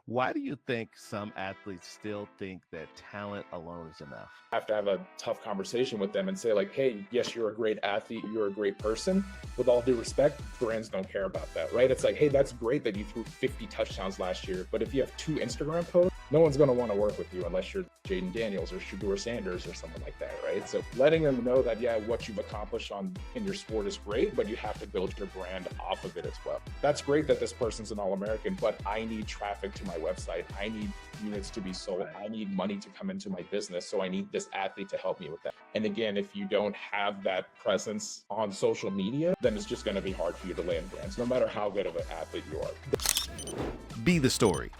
Why do you think some athletes still think that talent alone is enough? Have to have a tough conversation with them and say like, hey, yes, you're a great athlete, you're a great person. With all due respect, brands don't care about that, right? It's like, hey, that's great that you threw 50 touchdowns last year, but if you have 2 Instagram posts, no one's going to want to work with you unless you're Jaden Daniels or Shador Sanders or someone like that, right? So letting them know that, yeah, what you've accomplished in your sport is great, but you have to build your brand off of it as well. That's great that this person's an All-American, but I need traffic to my website. I need units to be sold. I need money to come into my business. So I need this athlete to help me with that. And again, if you don't have that presence on social media, then it's just going to be hard for you to land brands, no matter how good of an athlete you are. Be the story.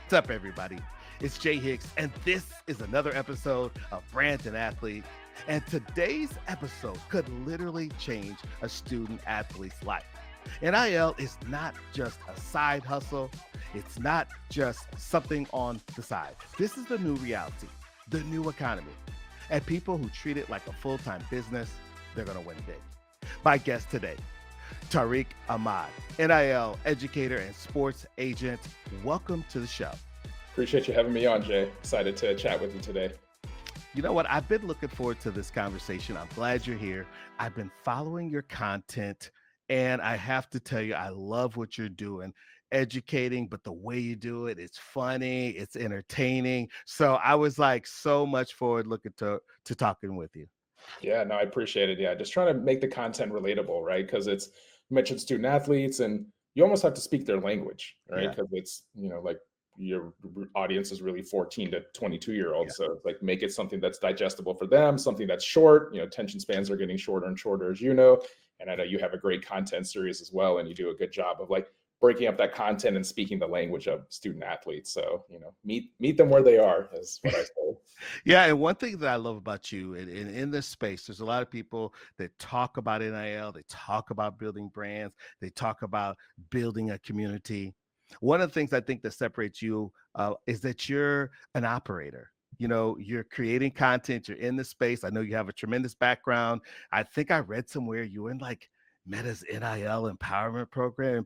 What's up, everybody? It's Jay Hicks, and this is another episode of Brand&Athlete. And today's episode could literally change a student athlete's life. NIL is not just a side hustle. It's not just something on the side. This is the new reality, the new economy. And people who treat it like a full-time business, they're going to win big. My guest today, Tariq Ahmad, NIL educator and sports agent. Welcome to the show. Appreciate you having me on, Jay. Excited to chat with you today. You know what? I've been looking forward to this conversation. I'm glad you're here. I've been following your content, and I have to tell you, I love what you're doing, educating, but the way you do it, it's funny, it's entertaining. So I was like so much forward looking to talking with you. Yeah, no, I appreciate it. Yeah, just trying to make the content relatable, right? Because it's you mentioned student athletes, and you almost have to speak their language, right? Yeah. Because it's like your audience is really 14 to 22-year-olds, so it's like make it something that's digestible for them, something that's short. Attention spans are getting shorter and shorter, as you know. And I know you have a great content series as well, and you do a good job of like breaking up that content and speaking the language of student athletes. So meet them where they are, is what I say. Yeah, and one thing that I love about you in this space, there's a lot of people that talk about NIL, they talk about building brands, they talk about building a community. One of the things I think that separates you is that you're an operator. You're creating content, you're in the space. I know you have a tremendous background. I think I read somewhere you were in like Meta's NIL empower program.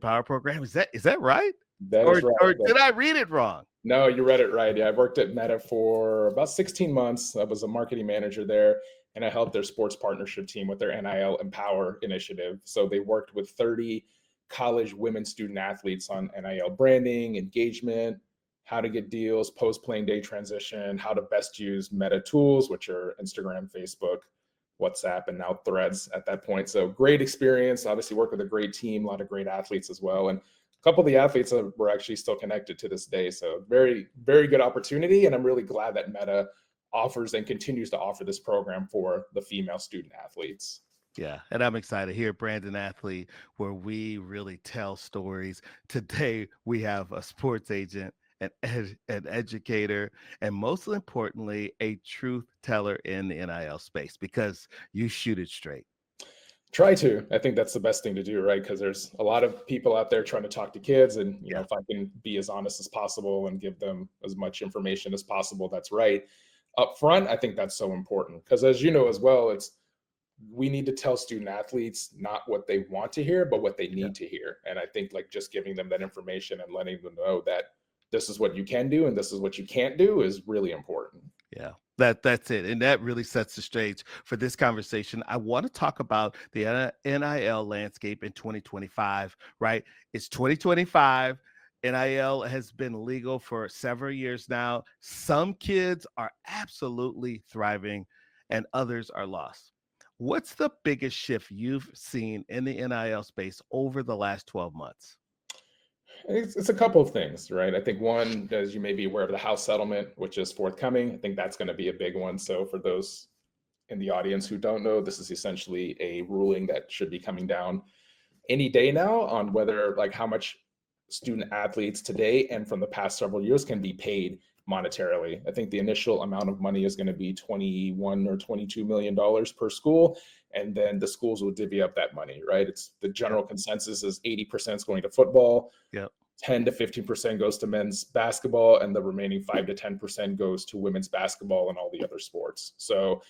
Is that right? That Or is right. or did I read it wrong? No, you read it right. Yeah, I worked at Meta for about 16 months. I was a marketing manager there, and I helped their sports partnership team with their NIL Empower initiative. So they worked with 30 college women student athletes on NIL branding, engagement, how to get deals, post-playing day transition, how to best use Meta tools, which are Instagram, Facebook, WhatsApp, and now Threads at that point. So great experience. Obviously worked with a great team, a lot of great athletes as well. And a couple of the athletes were actually still connected to this day. So very, very good opportunity. And I'm really glad that Meta offers and continues to offer this program for the female student athletes. Yeah, and I'm excited here at Brand&Athlete, where we really tell stories. Today, we have a sports agent, an educator, and most importantly, a truth teller in the NIL space because you shoot it straight. Try to. I think that's the best thing to do, right? Because there's a lot of people out there trying to talk to kids, and Yeah. if I can be as honest as possible and give them as much information as possible, that's right. Up front, I think that's so important because, as you know as well, we need to tell student athletes not what they want to hear, but what they Yeah. need to hear. And I think like just giving them that information and letting them know that this is what you can do and this is what you can't do is really important. Yeah, that's it. And that really sets the stage for this conversation. I want to talk about the NIL landscape in 2025, right? It's 2025. NIL has been legal for several years now. Some kids are absolutely thriving and others are lost. What's the biggest shift you've seen in the NIL space over the last 12 months? It's a couple of things, right? I think one, as you may be aware of the House settlement, which is forthcoming. I think that's going to be a big one. So for those in the audience who don't know, this is essentially a ruling that should be coming down any day now on whether like how much student athletes today and from the past several years can be paid monetarily. I think the initial amount of money is going to be 21 or 22 million dollars per school, and then the schools will divvy up that money, right? It's the general consensus is 80% is going to football, Yep. 10 to 15% goes to men's basketball, and the remaining 5 to 10% goes to women's basketball and all the other sports. So,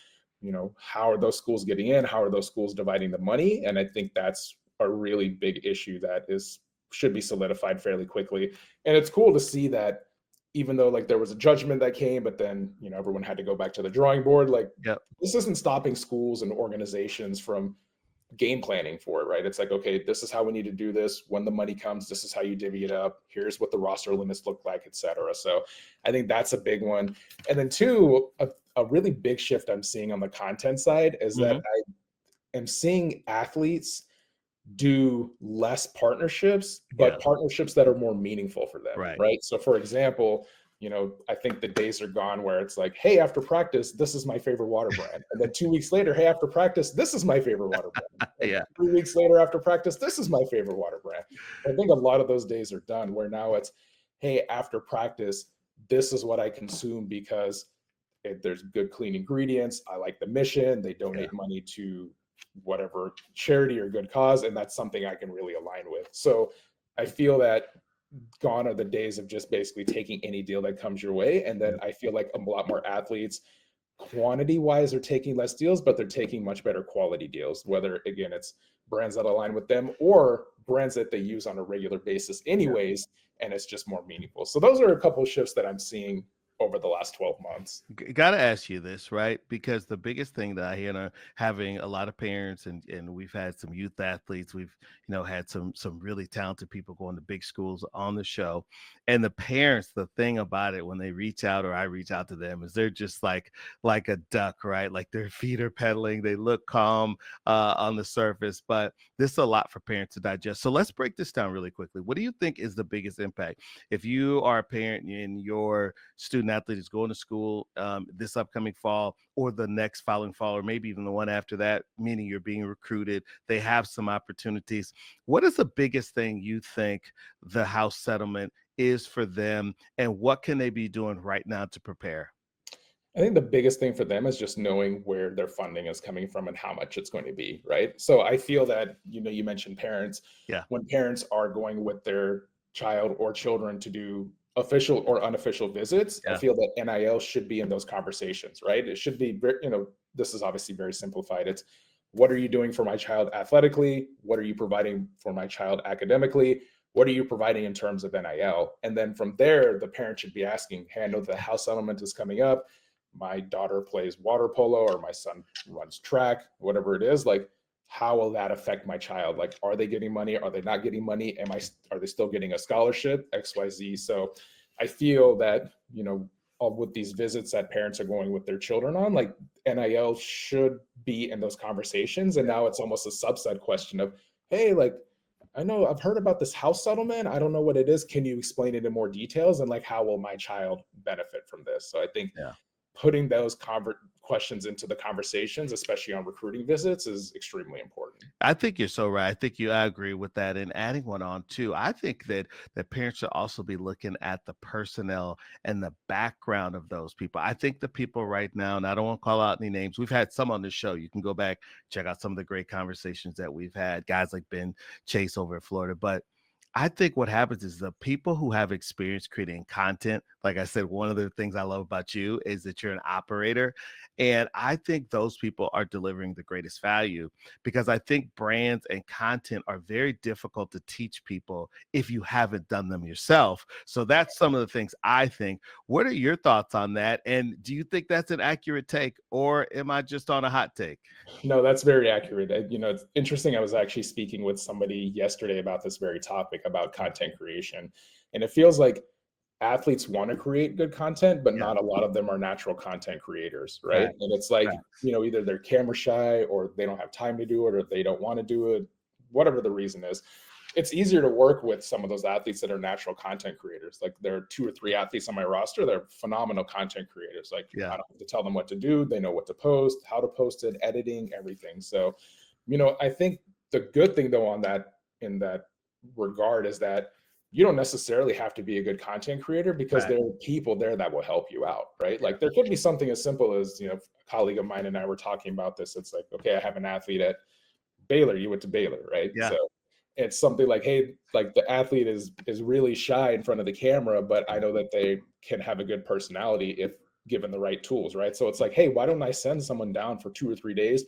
how are those schools getting in? How are those schools dividing the money? And I think that's a really big issue that is should be solidified fairly quickly. And it's cool to see that even though like there was a judgment that came, but then, you know, everyone had to go back to the drawing board. Like Yep. this isn't stopping schools and organizations from game planning for it, right? It's like, okay, this is how we need to do this. When the money comes, this is how you divvy it up. Here's what the roster limits look like, et cetera. So I think that's a big one. And then two, a really big shift I'm seeing on the content side is that I am seeing athletes do less partnerships, but partnerships that are more meaningful for them, right? So for example, you know, I think the days are gone where it's like, hey, after practice, this is my favorite water brand. And then 2 weeks later, hey, after practice, this is my favorite water brand. And 3 weeks later after practice, this is my favorite water brand. I think a lot of those days are done where now it's, hey, after practice, this is what I consume because there's good, clean ingredients. I like the mission. They donate money to whatever charity or good cause. And that's something I can really align with. So I feel that gone are the days of just basically taking any deal that comes your way. And then I feel like a lot more athletes quantity wise are taking less deals, but they're taking much better quality deals, whether again, it's brands that align with them or brands that they use on a regular basis anyways. And it's just more meaningful. So those are a couple of shifts that I'm seeing over the last 12 months. Got to ask you this, right? Because the biggest thing that I hear, having a lot of parents and we've had some youth athletes, we've, you know, had some really talented people going to big schools on the show. And the parents, the thing about it when they reach out or I reach out to them is they're just like a duck, right? Like their feet are pedaling, they look calm on the surface, but this is a lot for parents to digest. So let's break this down really quickly. What do you think is the biggest impact if you are a parent and your student athlete is going to school this upcoming fall or the next following fall, or maybe even the one after that, meaning you're being recruited, they have some opportunities. What is the biggest thing you think the house settlement is for them, and what can they be doing right now to prepare? I think the biggest thing for them is just knowing where their funding is coming from and how much it's going to be, right? So I feel that, you know, you mentioned parents. When parents are going with their child or children to do official or unofficial visits, I feel that NIL should be in those conversations, right? It should be, you know, this is obviously very simplified. It's what are you doing for my child athletically? What are you providing for my child academically? What are you providing in terms of NIL? And then from there, the parent should be asking, hey, I know the house settlement is coming up. My daughter plays water polo or my son runs track, whatever it is. Like, how will that affect my child? Like, are they getting money? Are they not getting money? Are they still getting a scholarship? XYZ. So I feel that, you know, with these visits that parents are going with their children on, like NIL should be in those conversations. And now it's almost a subset question of, hey, like, I know I've heard about this house settlement. I don't know what it is. Can you explain it in more details? And like, how will my child benefit from this? So I think putting those questions into the conversations, especially on recruiting visits, is extremely important. I think you're so right. I agree with that. And adding one on too, I think that parents should also be looking at the personnel and the background of those people. I think the people right now, and I don't want to call out any names, we've had some on the show. You can go back, check out some of the great conversations that we've had, guys like Ben Chase over in Florida. But I think what happens is the people who have experience creating content, like I said, one of the things I love about you is that you're an operator. And I think those people are delivering the greatest value because I think brands and content are very difficult to teach people if you haven't done them yourself. So that's some of the things I think. What are your thoughts on that? And do you think that's an accurate take, or am I just on a hot take? No, that's very accurate. You know, it's interesting. I was actually speaking with somebody yesterday about this very topic about content creation. And it feels like athletes want to create good content, but not a lot of them are natural content creators, right? And it's like, you know, either they're camera shy or they don't have time to do it or they don't want to do it, whatever the reason is. It's easier to work with some of those athletes that are natural content creators. Like there are 2 or 3 athletes on my roster that are phenomenal content creators. Like I don't have to tell them what to do. They know what to post, how to post it, editing, everything. So, you know, I think the good thing though in that regard is that you don't necessarily have to be a good content creator because there are people there that will help you out, right? Like there could be something as simple as, you know, a colleague of mine and I were talking about this. It's like, okay, I have an athlete at Baylor. You went to Baylor, right? So it's something like, hey, like the athlete is really shy in front of the camera, but I know that they can have a good personality if given the right tools, right? So it's like, hey, why don't I send someone down for 2 or 3 days,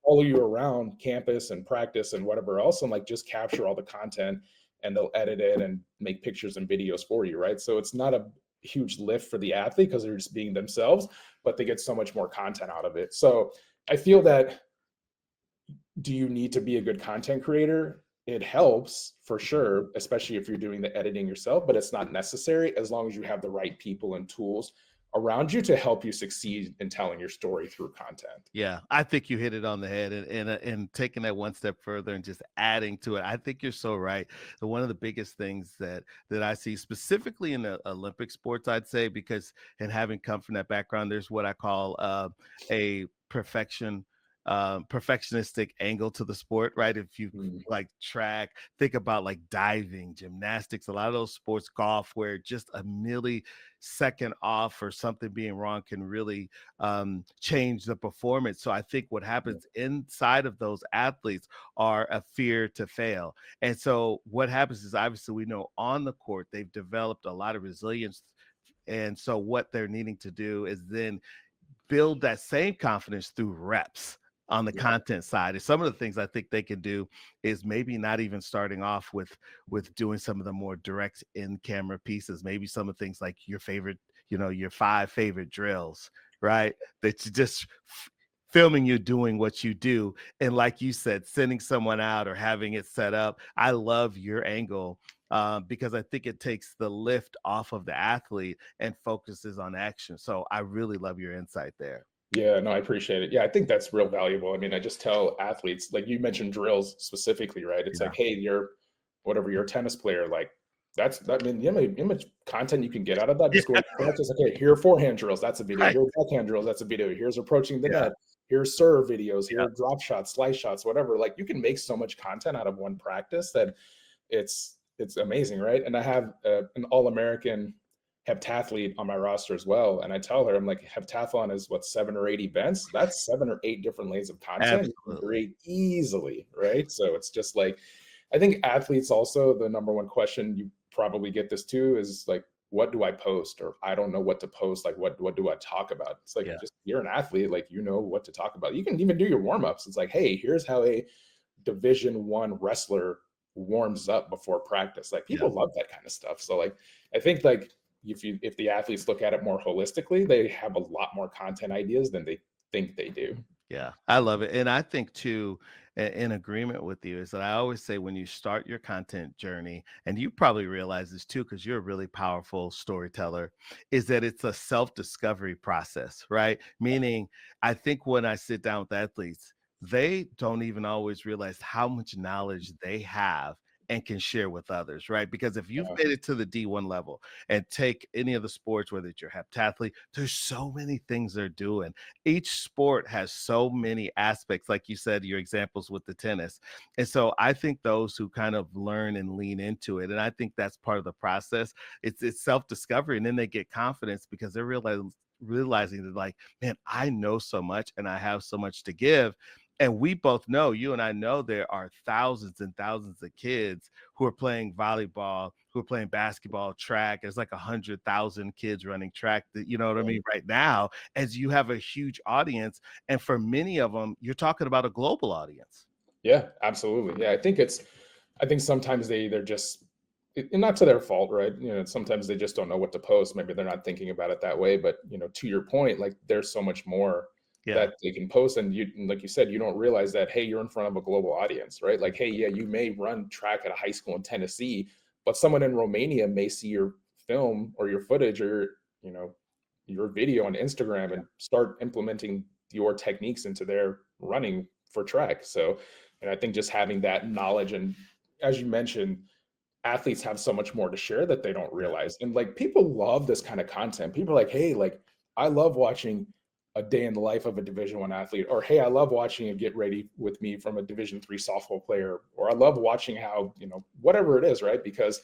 follow you around campus and practice and whatever else, and like just capture all the content and they'll edit it and make pictures and videos for you, right? So it's not a huge lift for the athlete because they're just being themselves, but they get so much more content out of it. So I feel that, do you need to be a good content creator? It helps for sure, especially if you're doing the editing yourself, but it's not necessary as long as you have the right people and tools around you to help you succeed in telling your story through content. Yeah, I think you hit it on the head, and taking that one step further and just adding to it. I think you're so right. One of the biggest things that I see specifically in the Olympic sports, I'd say, because and having come from that background, there's what I call a perfectionistic angle to the sport, right? If you Mm, like track, think about like diving, gymnastics, a lot of those sports, golf, where just a millisecond off or something being wrong can really change the performance. So I think what yeah, happens inside of those athletes are a fear to fail. And so what happens is obviously we know on the court they've developed a lot of resilience. And so what they're needing to do is then build that same confidence through reps on the yeah, content side. And some of the things I think they can do is maybe not even starting off with doing some of the more direct in camera pieces, maybe some of the things like your favorite, your 5 favorite drills, right? That you just filming you doing what you do. And like you said, sending someone out or having it set up. I love your angle because I think it takes the lift off of the athlete and focuses on action. So I really love your insight there. yeah. No, I appreciate it. Yeah, I think that's real valuable. I mean, I just tell athletes, like you mentioned drills specifically, right? It's Yeah. like, hey, you're whatever, you're a tennis player, like I mean, the image content you can get out of that, just go Yeah. practice. Okay, here are forehand drills, that's a video. Right. Here are backhand drills, that's a video. Here's approaching the Yeah. net. Here's serve videos. Here Yeah. are drop shots, slice shots, whatever. Like you can make so much content out of one practice that it's amazing, right? And I have an all-American heptathlete on my roster as well, and I tell her, I'm like, heptathlon is what, 7 or 8 events. That's 7 or 8 different lanes of content you can Absolutely. create easily, right? So it's just like, I think athletes also, the number one question, you probably get this too, is like, what do I post? Or I don't know what to post. Like, what do I talk about? It's like, Yeah. just, you're an athlete, like, you know what to talk about. You can even do your warm-ups. It's like, hey, here's how a Division 1 wrestler warms up before practice. Like Yeah. people love that kind of stuff. So like I think like if the athletes look at it more holistically, they have a lot more content ideas than they think they do. Yeah, I love it. And I think too, in agreement with you, is that I always say when you start your content journey, and you probably realize this too, because you're a really powerful storyteller, is that it's a self-discovery process, right? Meaning, I think when I sit down with athletes, they don't even always realize how much knowledge they have and can share with others, right? Because if you've Yeah. made it to the D1 level and take any of the sports, whether it's your heptathlete, there's so many things they're doing. Each sport has so many aspects, like you said, your examples with the tennis. And so I think those who kind of learn and lean into it, and I think that's part of the process, it's self-discovery, and then they get confidence because they're realizing that, like, man, I know so much and I have so much to give. And we both know, you and I know, there are thousands and thousands of kids who are playing volleyball, who are playing basketball, track. There's like 100,000 kids running track, that, you know what I mean, right now, as you have a huge audience. And for many of them, you're talking about a global audience. Yeah, absolutely. Yeah, I think sometimes they're just, and not to their fault, right? You know, sometimes they just don't know what to post. Maybe they're not thinking about it that way. But you know, to your point, like there's so much more Yeah. that they can post, and you, like you said, you don't realize that, hey, you're in front of a global audience, right? Like, hey, yeah, you may run track at a high school in Tennessee, but someone in Romania may see your film or your footage or you know your video on Instagram and start implementing your techniques into their running for track. So, and I think just having that knowledge, and as you mentioned, athletes have so much more to share that they don't Yeah. realize. And like people love this kind of content. People are like, hey, like I love watching a day in the life of a Division 1 athlete, or hey, I love watching a get ready with me from a Division 3 softball player, or I love watching how, you know, whatever it is, right? Because,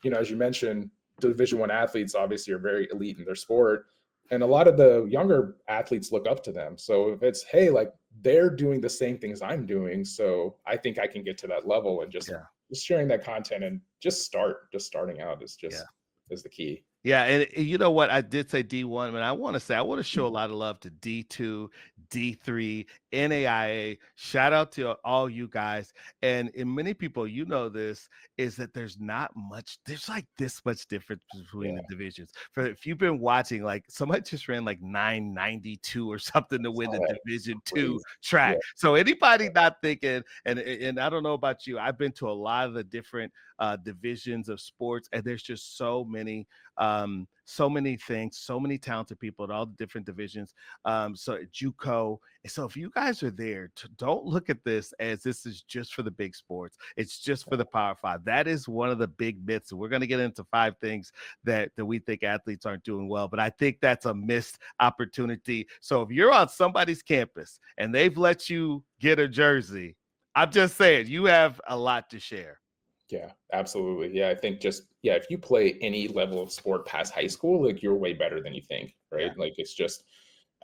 you know, as you mentioned, Division 1 athletes obviously are very elite in their sport. And a lot of the younger athletes look up to them. So if it's, hey, like they're doing the same things I'm doing, so I think I can get to that level, and Yeah. just sharing that content and just starting out is Yeah. just is the key. Yeah, and you know what? I did say D1, but I want to say I want to show a lot of love to D2, D3, NAIA. Shout out to all you guys. And many people, you know this, is that there's not much, there's like this much difference between the divisions. For if you've been watching, like somebody just ran like 992 or something to win the Division II track. So anybody not thinking, and I don't know about you, I've been to a lot of the different divisions of sports, and there's just so many things, so many talented people in all the different divisions. So JUCO. So if you guys are there, don't look at this as this is just for the big sports. It's just for the Power Five. That is one of the big myths. And we're going to get into 5 things that we think athletes aren't doing well, but I think that's a missed opportunity. So if you're on somebody's campus and they've let you get a jersey, I'm just saying you have a lot to share. Yeah, absolutely. Yeah, I think if you play any level of sport past high school, like you're way better than you think, right? Yeah. Like it's just,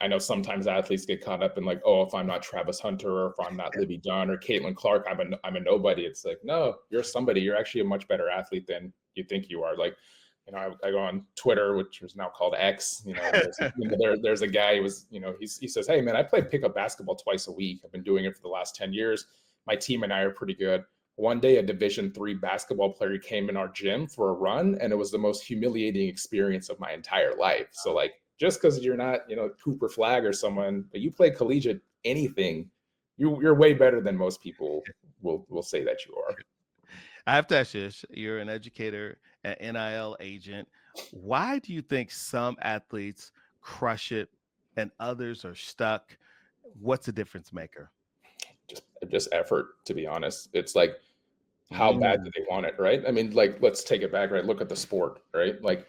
I know sometimes athletes get caught up in like, oh, if I'm not Travis Hunter or if I'm not Libby Dunn or Caitlin Clark, I'm a nobody. It's like, no, you're somebody. You're actually a much better athlete than you think you are. Like, you know, I go on Twitter, which is now called X. You know, there's a guy who was, you know, he says, hey man, I play pickup basketball twice a week. I've been doing it for the last 10 years. My team and I are pretty good. One day, a Division III basketball player came in our gym for a run, and it was the most humiliating experience of my entire life. So, like, just because you're not, you know, Cooper Flag or someone, but you play collegiate anything, you're way better than most people will say that you are. I have to ask you, you're an educator, an NIL agent. Why do you think some athletes crush it and others are stuck? What's the difference maker? Just effort, to be honest. It's like, how bad do they want it, right? I mean, like, let's take it back, right? Look at the sport, right? Like,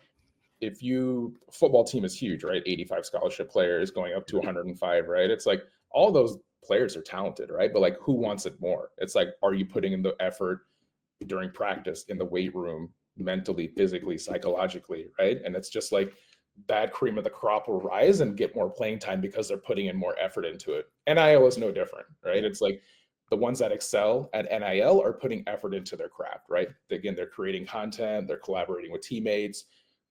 football team is huge, right? 85 scholarship players going up to 105, right? It's like all those players are talented, right? But like, who wants it more? It's like, are you putting in the effort during practice, in the weight room, mentally, physically, psychologically, right? And it's just like that cream of the crop will rise and get more playing time because they're putting in more effort into it. NIL is no different, right? It's like the ones that excel at NIL are putting effort into their craft, right? Again, they're creating content, they're collaborating with teammates,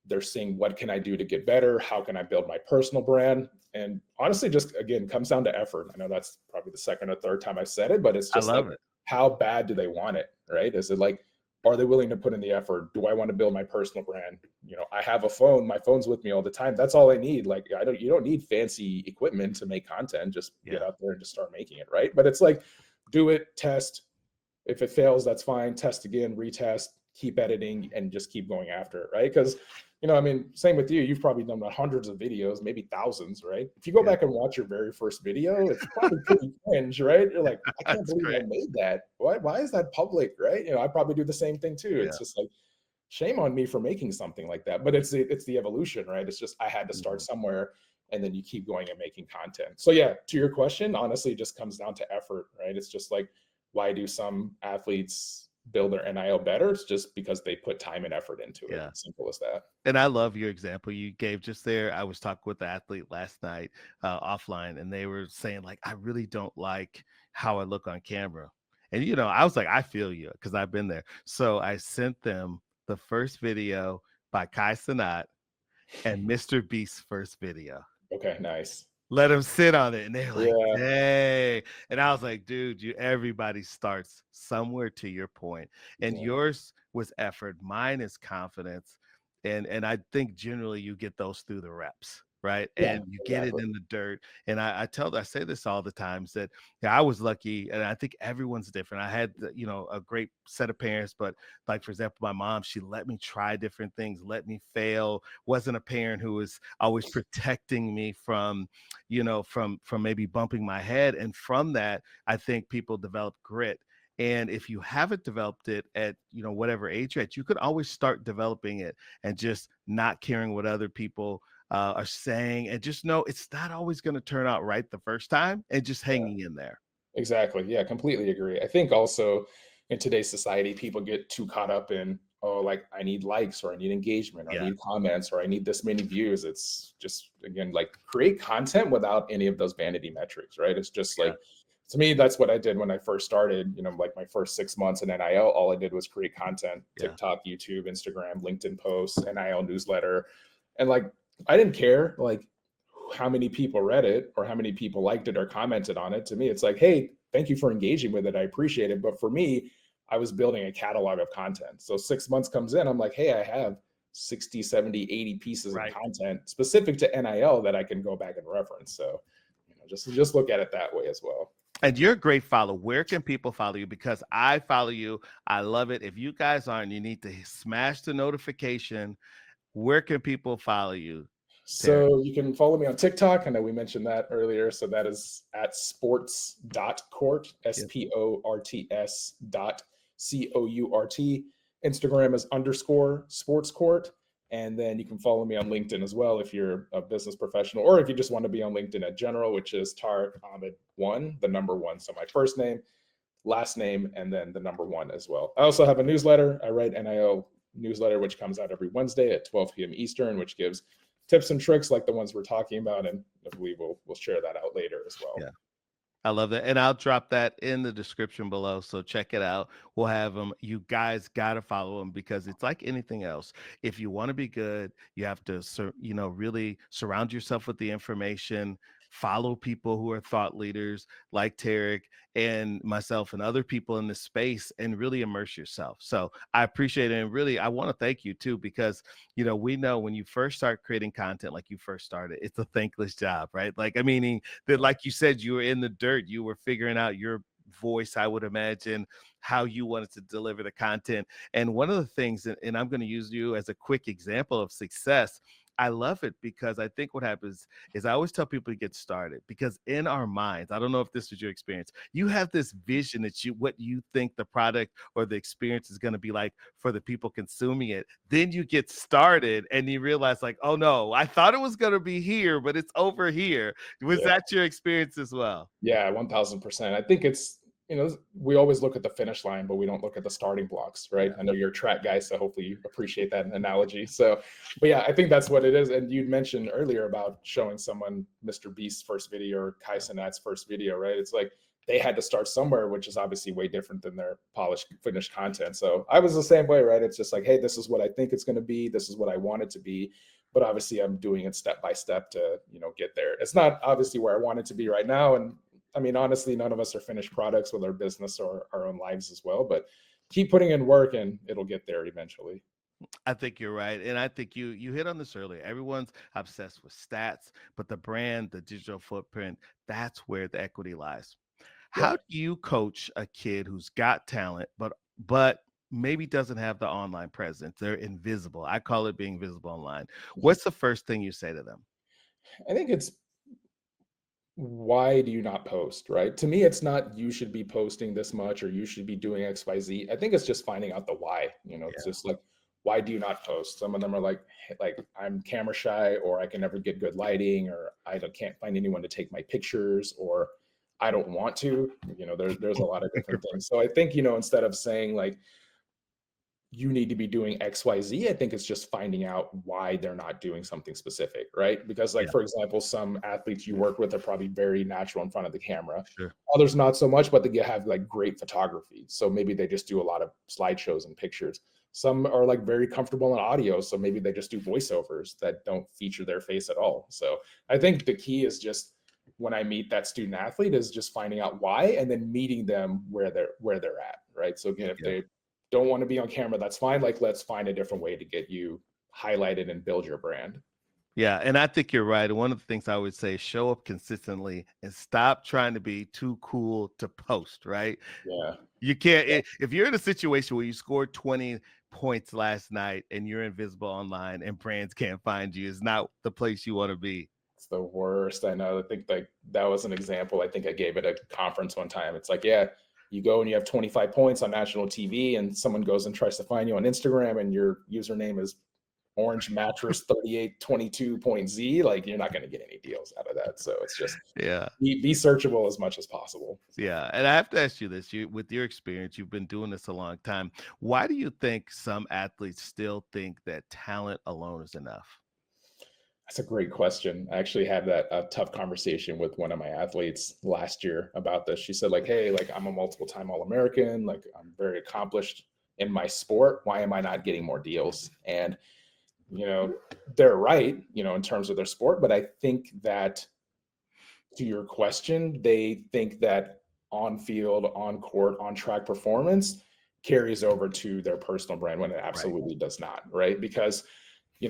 they're seeing what can I do to get better? How can I build my personal brand? And honestly, just again, comes down to effort. I know that's probably the second or third time I've said it, but it's just like, how bad do they want it, right? Is it like, are they willing to put in the effort? Do I want to build my personal brand? You know, I have a phone, my phone's with me all the time. That's all I need. Like, you don't need fancy equipment to make content. Just get out there and just start making it, right? But it's like, do it, test. If it fails, that's fine. Test again, retest, keep editing, and just keep going after it, right? Because, you know, I mean, same with you. You've probably done hundreds of videos, maybe thousands, right? If you go back and watch your very first video, it's probably pretty cringe, right? You're like, I can't believe I made that. Why is that public, right? You know, I probably do the same thing too. It's just like, shame on me for making something like that. But it's the evolution, right? It's just, I had to start somewhere, and then you keep going and making content. So yeah, to your question, honestly, it just comes down to effort, right? It's just like, why do some athletes build their NIL better? It's just because they put time and effort into it. It's simple as that. And I love your example you gave just there. I was talking with the athlete last night offline, and they were saying like, I really don't like how I look on camera. And, you know, I was like, I feel you because I've been there. So I sent them the first video by Kai Cenat and Mr. Beast's first video. Okay, nice. Let them sit on it. And they're like, hey. And I was like, dude, everybody starts somewhere, to your point. And yours was effort. Mine is confidence. And I think generally you get those through the reps, right? And you get it in the dirt. And I say this all the times that I was lucky, and I think everyone's different. I had, you know, a great set of parents, but like, for example, my mom, she let me try different things, let me fail, wasn't a parent who was always protecting me from, you know, from maybe bumping my head. And from that, I think people develop grit. And if you haven't developed it at, you know, whatever age you're at, you could always start developing it and just not caring what other people are saying, and just know it's not always going to turn out right the first time, and just hanging in there. Exactly. Yeah, completely agree. I think also in today's society, people get too caught up in, oh, like, I need likes, or I need engagement, or I need comments, or I need this many views. It's just, again, like, create content without any of those vanity metrics, right? It's just like, to me, that's what I did when I first started, you know, like my first 6 months in NIL, all I did was create content, TikTok, YouTube, Instagram, LinkedIn posts, NIL newsletter. And like, I didn't care like how many people read it or how many people liked it or commented on it. To me, it's like, hey, thank you for engaging with it. I appreciate it. But for me, I was building a catalog of content. So 6 months comes in, I'm like, hey, I have 60, 70, 80 pieces of Right. content specific to NIL that I can go back and reference. So, just look at it that way as well. And you're a great follow. Where can people follow you? Because I follow you. I love it. If you guys aren't, you need to smash the notification. Where can people follow you, Tariq? So you can follow me on TikTok. I know we mentioned that earlier. So that is at sports.court, sports.court. Instagram is _sportscourt. And then you can follow me on LinkedIn as well if you're a business professional, or if you just want to be on LinkedIn in general, which is Tariq Ahmad 1, the number 1. So my first name, last name, and then the number 1 as well. I also have a newsletter. I write NIL newsletter, which comes out every Wednesday at 12 p.m. Eastern, which gives tips and tricks like the ones we're talking about. And I believe we'll share that out later as well. Yeah. I love that. And I'll drop that in the description below. So check it out. We'll have them. You guys got to follow them because it's like anything else. If you want to be good, you have to, really surround yourself with the information, follow people who are thought leaders like Tariq and myself and other people in this space and really immerse yourself. So I appreciate it. And really, I want to thank you too, because, we know when you first start creating content, like you first started, it's a thankless job, right? Like, meaning that, like you said, you were in the dirt, you were figuring out your voice, I would imagine, how you wanted to deliver the content. And one of the things, and I'm going to use you as a quick example of success, I love it because I think what happens is I always tell people to get started because in our minds, I don't know if this was your experience, you have this vision that what you think the product or the experience is going to be like for the people consuming it. Then you get started and you realize like, oh no, I thought it was going to be here, but it's over here. Was that your experience as well? Yeah, 1000%. I think it's, we always look at the finish line, but we don't look at the starting blocks, right? Yeah. I know you're a track guy, so hopefully you appreciate that analogy. So, but yeah, I think that's what it is. And you'd mentioned earlier about showing someone Mr. Beast's first video or Kai Cenat's first video, right? It's like they had to start somewhere, which is obviously way different than their polished, finished content. So I was the same way, right? It's just like, hey, this is what I think it's going to be. This is what I want it to be. But obviously I'm doing it step by step to, get there. It's not obviously where I want it to be right now. And I mean, honestly, none of us are finished products with our business or our own lives as well, but keep putting in work and it'll get there eventually. I think you're right. And I think you hit on this earlier. Everyone's obsessed with stats, but the brand, the digital footprint, that's where the equity lies. Yeah. How do you coach a kid who's got talent, but maybe doesn't have the online presence? They're invisible. I call it being visible online. What's the first thing you say to them? I think it's, why do you not post, right? To me, it's not you should be posting this much or you should be doing XYZ. I think it's just finding out the why. It's just like, why do you not post? Some of them are like I'm camera shy, or I can never get good lighting, or I can't find anyone to take my pictures, or I don't want to. There's a lot of different things. So I think, instead of saying like, you need to be doing XYZ, I think it's just finding out why they're not doing something specific, right? Because for example, some athletes you work with are probably very natural in front of the camera. Sure. Others not so much, but they have like great photography. So maybe they just do a lot of slideshows and pictures. Some are like very comfortable in audio. So maybe they just do voiceovers that don't feature their face at all. So I think the key is just, when I meet that student athlete, is just finding out why and then meeting them where they're at, right? So again, if they don't want to be on camera, that's fine. Like, let's find a different way to get you highlighted and build your brand. Yeah, and I think you're right. One of the things I would say is show up consistently and stop trying to be too cool to post, right? Yeah. You can't, if you're in a situation where you scored 20 points last night and you're invisible online and brands can't find you, is not the place you want to be. It's the worst. I know. I think like that was an example. I think I gave it at a conference one time. It's like, yeah, you go and you have 25 points on national TV and someone goes and tries to find you on Instagram and your username is orange mattress 3822.z. Like, you're not going to get any deals out of that. So it's just, be searchable as much as possible. Yeah. And I have to ask you this, with your experience, you've been doing this a long time. Why do you think some athletes still think that talent alone is enough? That's a great question. I actually had a tough conversation with one of my athletes last year about this. She said like, hey, like I'm a multiple time All-American, like I'm very accomplished in my sport. Why am I not getting more deals? And they're right, in terms of their sport. But I think that, to your question, they think that on field, on court, on track performance carries over to their personal brand when it Right. absolutely does not, right? Because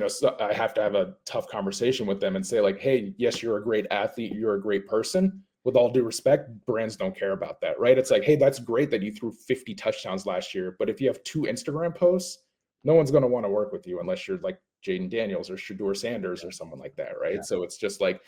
so I have to have a tough conversation with them and say like, hey, yes, you're a great athlete, you're a great person. With all due respect, brands don't care about that, right? It's like, hey, that's great that you threw 50 touchdowns last year, but if you have 2 Instagram posts, no one's going to want to work with you unless you're like Jaden Daniels or Shador Sanders or someone like that, right? Yeah. So it's just like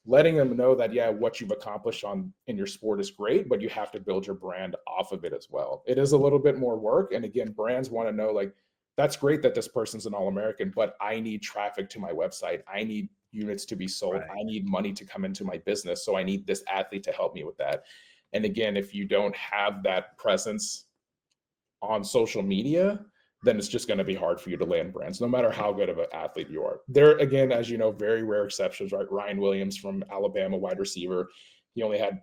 letting them know that, yeah, what you've accomplished in your sport is great, but you have to build your brand off of it as well. It is a little bit more work. And again, brands want to know like, that's great that this person's an All-American, but I need traffic to my website. I need units to be sold. Right. I need money to come into my business. So I need this athlete to help me with that. And again, if you don't have that presence on social media, then it's just going to be hard for you to land brands, no matter how good of an athlete you are. There, again, as you know, very rare exceptions, right? Ryan Williams from Alabama, wide receiver. He only had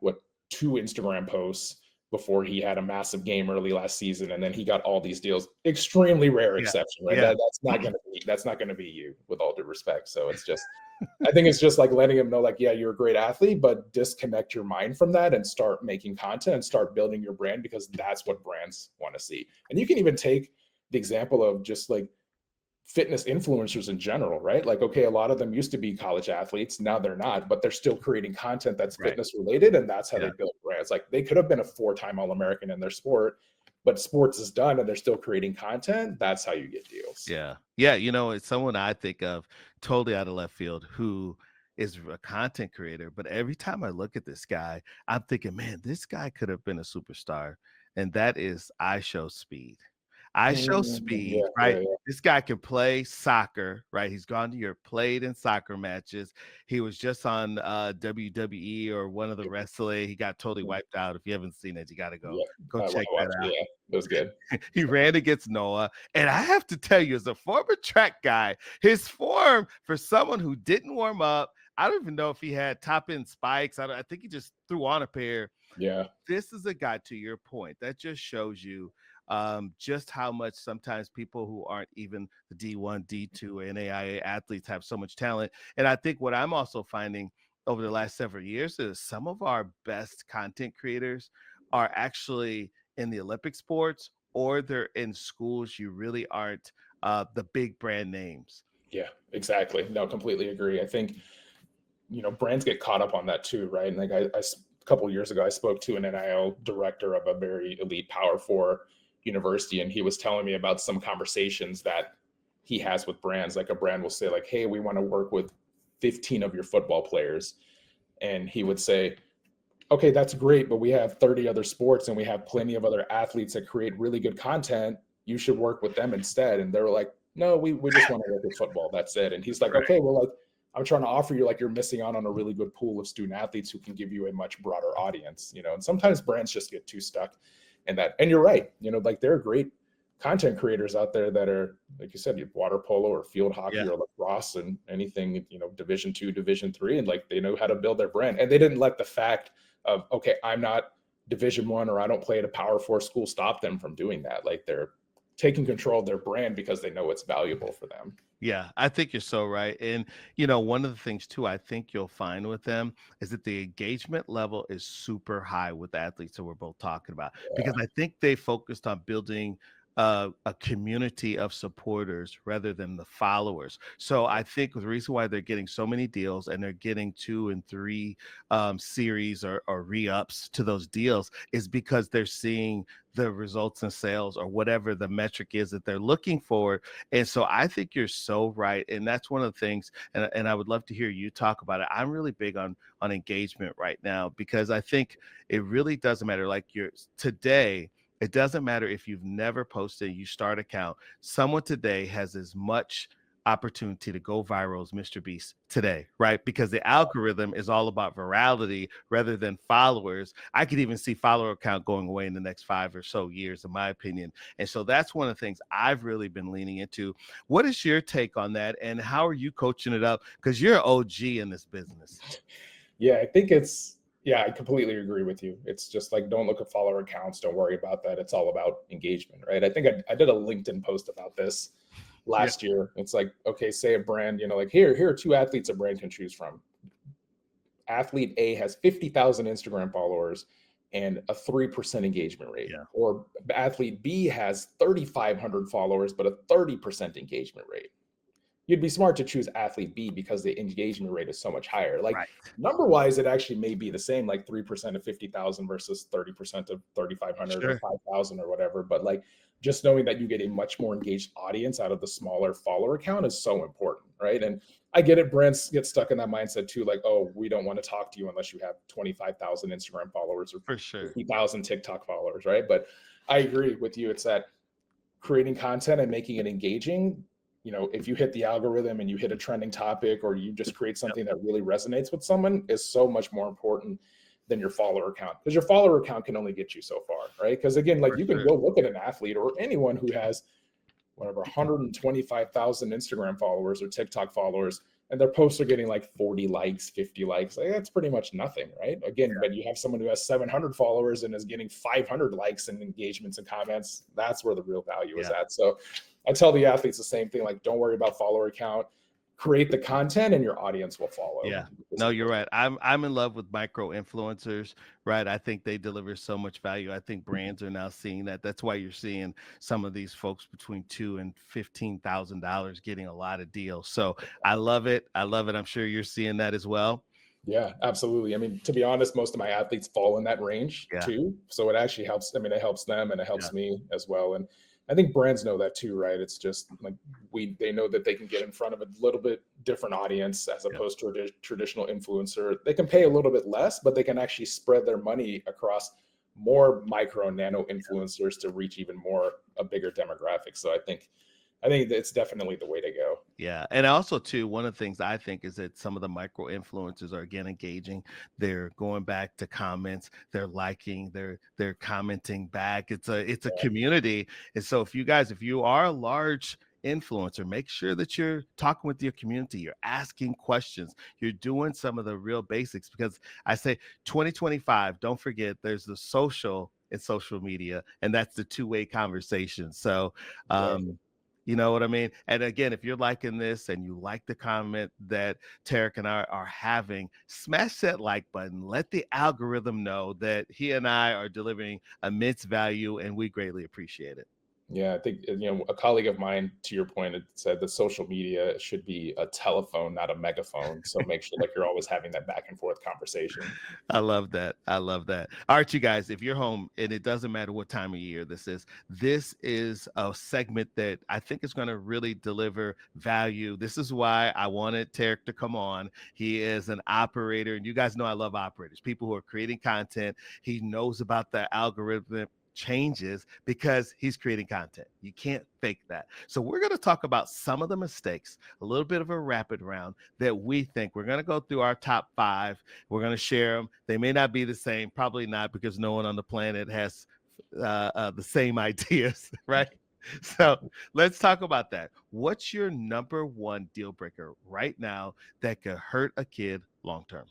2 Instagram posts before he had a massive game early last season, and then he got all these deals. Extremely rare exception, right? Yeah. That's not going to be you, with all due respect. So it's just, I think it's just like letting him know, like, yeah, you're a great athlete, but disconnect your mind from that and start making content and start building your brand, because that's what brands want to see. And you can even take the example of just like fitness influencers in general, right? Like, okay, a lot of them used to be college athletes, now they're not, but they're still creating content that's Right. fitness related, and that's how Yeah. they build brands. Like, they could have been a 4-time All-American in their sport, but sports is done and they're still creating content. That's how you get deals. Yeah. It's someone I think of totally out of left field who is a content creator. But every time I look at this guy, I'm thinking, man, this guy could have been a superstar. And that is I Show Speed. I Show Speed, Yeah, right? yeah. This guy can play soccer, right? He's gone to Europe, played in soccer matches. He was just on WWE or one of the wrestling. He got totally wiped out. If you haven't seen it, you got to go I check that watched it. out. Yeah, it was good. He ran against Noah. And I have to tell you, as a former track guy, his form for someone who didn't warm up, I don't even know if he had top end spikes. I think he just threw on a pair. Yeah. This is a guy, to your point, that just shows you just how much sometimes people who aren't even the D1, D2, NAIA athletes have so much talent. And I think what I'm also finding over the last several years is some of our best content creators are actually in the Olympic sports, or they're in schools you really aren't the big brand names. Yeah, exactly. No, completely agree. I think, brands get caught up on that too, right? And like a couple of years ago, I spoke to an NIL director of a very elite Power 4 university, and he was telling me about some conversations that he has with brands. Like, a brand will say like, hey, we want to work with 15 of your football players. And he would say, okay, that's great, but we have 30 other sports and we have plenty of other athletes that create really good content. You should work with them instead. And they were like, no, we just want to work with football. That's it. And he's like, Right. okay, well, like, I'm trying to offer you, like, you're missing out on a really good pool of student athletes who can give you a much broader audience, and sometimes brands just get too stuck in that. And you're right, like, there are great content creators out there that are, like you said, water polo or field hockey or lacrosse and anything, Division 2, Division 3, and like, they know how to build their brand. And they didn't let the fact of, okay, I'm not Division 1 or I don't play at a Power 4 school stop them from doing that. Like, they're taking control of their brand because they know it's valuable for them. Yeah, I think you're so right. And, one of the things too, I think you'll find with them is that the engagement level is super high with the athletes that we're both talking about, because I think they focused on building a community of supporters rather than the followers. So I think the reason why they're getting so many deals and they're getting 2 and 3 series or re-ups to those deals is because they're seeing the results in sales or whatever the metric is that they're looking for. And so I think you're so right. And that's one of the things, and I would love to hear you talk about it. I'm really big on engagement right now, because I think it really doesn't matter. Like, today, it doesn't matter if you've never posted, you start account. Someone today has as much opportunity to go viral as Mr. Beast today, right? Because the algorithm is all about virality rather than followers. I could even see follower count going away in the next 5 or so years, in my opinion. And so that's one of the things I've really been leaning into. What is your take on that? And how are you coaching it up? Because you're an OG in this business. Yeah, I completely agree with you. It's just like, don't look at follower accounts. Don't worry about that. It's all about engagement, right? I think I did a LinkedIn post about this last year. It's like, okay, say a brand, like here are two athletes a brand can choose from. Athlete A has 50,000 Instagram followers and a 3% engagement rate. Yeah. Or athlete B has 3,500 followers, but a 30% engagement rate. You'd be smart to choose athlete B because the engagement rate is so much higher. Like Right. number wise, it actually may be the same, like 3% of 50,000 versus 30% of 3,500 or Sure. 5,000 or whatever. But like just knowing that you get a much more engaged audience out of the smaller follower count is so important, right? And I get it. Brands get stuck in that mindset too, like, oh, we don't want to talk to you unless you have 25,000 Instagram followers or For sure. 50,000 TikTok followers, right? But I agree with you. It's that creating content and making it engaging. If you hit the algorithm and you hit a trending topic or you just create something that really resonates with someone is so much more important than your follower count, because your follower count can only get you so far, right? Because again, like you can go look at an athlete or anyone who has whatever 125,000 Instagram followers or TikTok followers, and their posts are getting like 40 likes, 50 likes. Like, that's pretty much nothing, right? Again, but you have someone who has 700 followers and is getting 500 likes and engagements and comments. That's where the real value is at. So I tell the athletes the same thing, like, don't worry about follower count, create the content and your audience will follow. Yeah, no, you're right. I'm in love with micro influencers, right? I think they deliver so much value. I think brands are now seeing that. That's why you're seeing some of these folks between $2,000 and $15,000 getting a lot of deals. So I love it. I love it. I'm sure you're seeing that as well. Yeah, absolutely. I mean, to be honest, most of my athletes fall in that range too. So it actually helps. I mean, it helps them and it helps me as well. And I think brands know that too, right? It's just like they know that they can get in front of a little bit different audience as opposed to a traditional influencer. They can pay a little bit less, but they can actually spread their money across more micro and nano influencers to reach even more a bigger demographic. So I think it's definitely the way to go. Yeah. And also too, one of the things I think is that some of the micro influencers are again engaging. They're going back to comments, they're liking, they're commenting back. It's a community. And so if you are a large influencer, make sure that you're talking with your community, you're asking questions, you're doing some of the real basics, because I say 2025, don't forget there's the social and social media, and that's the two-way conversation. So you know what I mean? And again, if you're liking this and you like the comment that Tariq and I are having, smash that like button. Let the algorithm know that he and I are delivering immense value, and we greatly appreciate it. Yeah, I think, a colleague of mine, to your point, had said that social media should be a telephone, not a megaphone. So make sure like you're always having that back and forth conversation. I love that. I love that. All right, you guys, if you're home, and it doesn't matter what time of year this is a segment that I think is going to really deliver value. This is why I wanted Tariq to come on. He is an operator, and you guys know I love operators, people who are creating content. He knows about the algorithm changes because he's creating content. You can't fake that. So we're going to talk about some of the mistakes, a little bit of a rapid round that we think. We're going to go through our top 5. We're going to share them. They may not be the same, probably not, because no one on the planet has the same ideas, right? So let's talk about that. What's your number one deal breaker right now that could hurt a kid long term?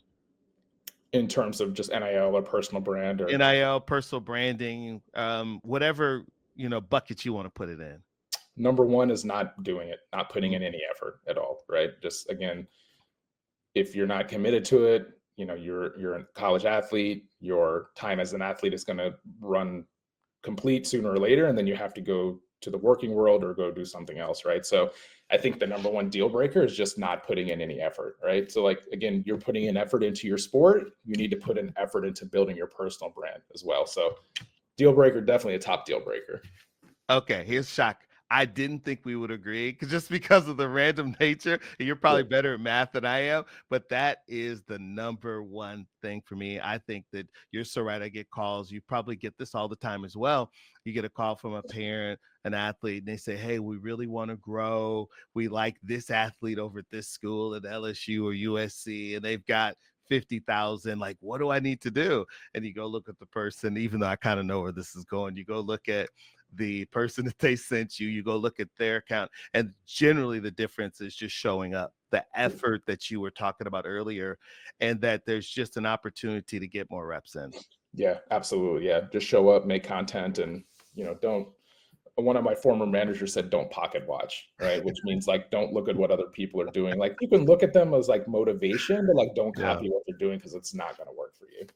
In terms of just NIL or personal brand, or NIL, personal branding, whatever, bucket you want to put it in. Number one is not doing it, not putting in any effort at all, right? Just again, if you're not committed to it, you're a college athlete, your time as an athlete is going to run complete sooner or later, and then you have to go to the working world or go do something else, right? So I think the number one deal breaker is just not putting in any effort, right? So like, again, you're putting in effort into your sport, you need to put an effort into building your personal brand as well. So deal breaker, definitely a top deal breaker. Okay, here's shock. I didn't think we would agree just because of the random nature. You're probably better at math than I am, but that is the number one thing for me. I think that you're so right. I get calls. You probably get this all the time as well. You get a call from a parent, an athlete, and they say, hey, we really want to grow. We like this athlete over at this school at LSU or USC, and they've got 50,000. Like, what do I need to do? And you go look at the person, even though I kind of know where this is going. You go look at the person that they sent you, you go look at their account, and generally the difference is just showing up, the effort that you were talking about earlier, and that there's just an opportunity to get more reps in. Yeah, absolutely. Yeah, just show up, make content, and don't one of my former managers said, don't pocket watch, right? Which means like, don't look at what other people are doing. Like you can look at them as like motivation, but like, don't Yeah. copy what they're doing because it's not going to work for you.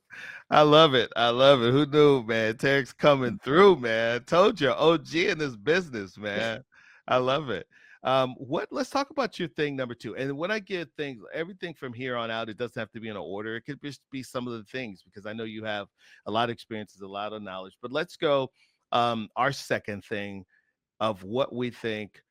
I love it. I love it. Who knew, man? Tariq's coming through, man. Told you, OG in this business, man. I love it. Let's talk about your thing number two. And when I get things, everything from here on out, it doesn't have to be in an order. It could just be some of the things because I know you have a lot of experiences, a lot of knowledge. But let's go our second thing of what we think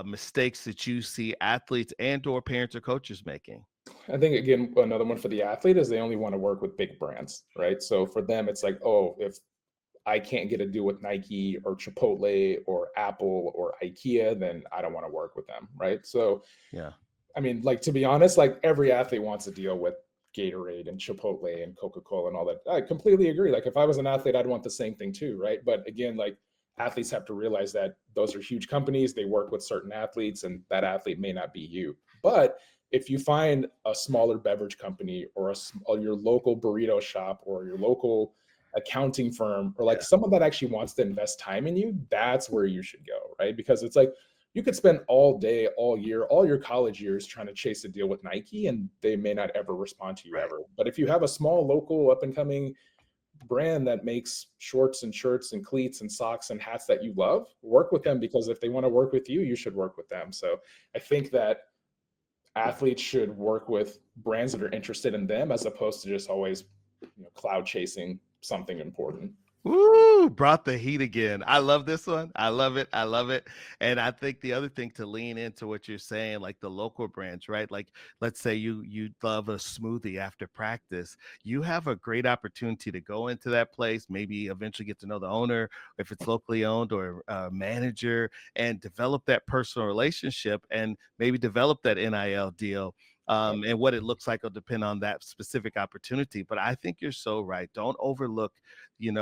mistakes that you see athletes and or parents or coaches making. I think again, another one for the athlete is they only want to work with big brands, right? So for them, it's like, oh, if I can't get a deal with Nike or Chipotle or Apple or IKEA, then I don't want to work with them, right? So, Yeah. I mean, like to be honest, like every athlete wants to deal with Gatorade and Chipotle and Coca-Cola and all that. I completely agree. Like if I was an athlete, I'd want the same thing too, right? But again, like athletes have to realize that those are huge companies. They work with certain athletes, and that athlete may not be you. But if you find a smaller beverage company or your local burrito shop or your local accounting firm or like someone that actually wants to invest time in you, that's where you should go, right? Because it's like you could spend all day, all year, all your college years trying to chase a deal with Nike and they may not ever respond to you ever. But if you have a small local up and coming brand that makes shorts and shirts and cleats and socks and hats that you love, work with them, because if they want to work with you, you should work with them. So I think that athletes should work with brands that are interested in them as opposed to just always, cloud chasing something important. Woo, brought the heat again. I love this one. I love it. I love it. And I think the other thing to lean into what you're saying, like the local brands, right? Like let's say you love a smoothie after practice. You have a great opportunity to go into that place, maybe eventually get to know the owner, if it's locally owned, or a manager, and develop that personal relationship and maybe develop that NIL deal. And what it looks like will depend on that specific opportunity. But I think you're so right. Don't overlook,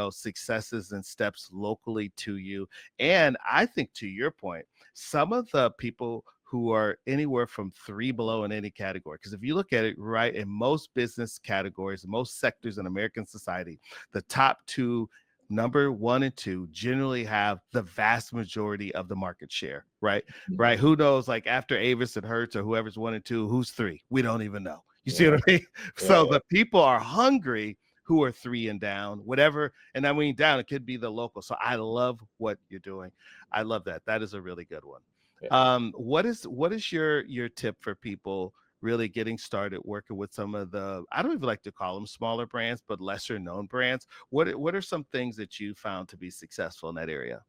successes and steps locally to you. And I think to your point, some of the people who are anywhere from 3 below in any category, because if you look at it, right, in most business categories, most sectors in American society, the top two, number 1 and 2, generally have the vast majority of the market share, right? Right. Who knows, like after Avis and Hertz or whoever's 1 and 2, who's 3? We don't even know. You see what I mean? So the people are hungry who are 3 and down, whatever. And I mean, down, it could be the local. So I love what you're doing. I love that. That is a really good one. What is your tip for people really getting started working with some of the, I don't even like to call them smaller brands, but lesser known brands? What are some things that you found to be successful in that area?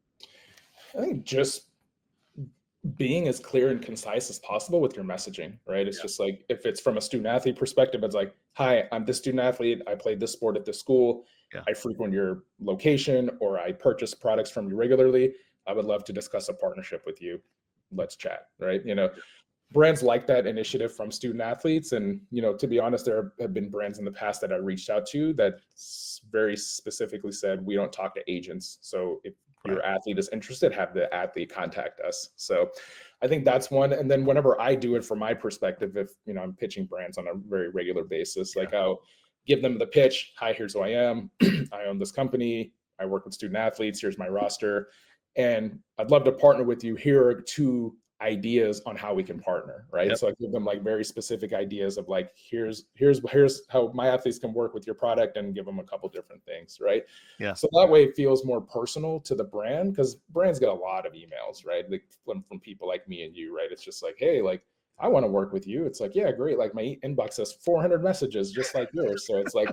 I think just being as clear and concise as possible with your messaging, right? It's just like, if it's from a student athlete perspective, it's like, hi, I'm this student athlete. I played this sport at this school. I frequent your location, or I purchase products from you regularly. I would love to discuss a partnership with you. Let's chat, right? Brands like that initiative from student athletes. And, to be honest, there have been brands in the past that I reached out to that very specifically said, we don't talk to agents. So if your athlete is interested, have the athlete contact us. So I think that's one. And then whenever I do it from my perspective, if, I'm pitching brands on a very regular basis, like I'll give them the pitch. Hi, here's who I am. I own this company. I work with student athletes. Here's my roster. And I'd love to partner with you. Here are 2 ideas on how we can partner, right? So I give them like very specific ideas of like, here's how my athletes can work with your product, and give them a couple different things, right? So that way it feels more personal to the brand, because brands get a lot of emails, right? Like from people like me and you, right? It's just like, hey, like I want to work with you. It's like, yeah, great. Like my inbox has 400 messages just like yours. So it's like,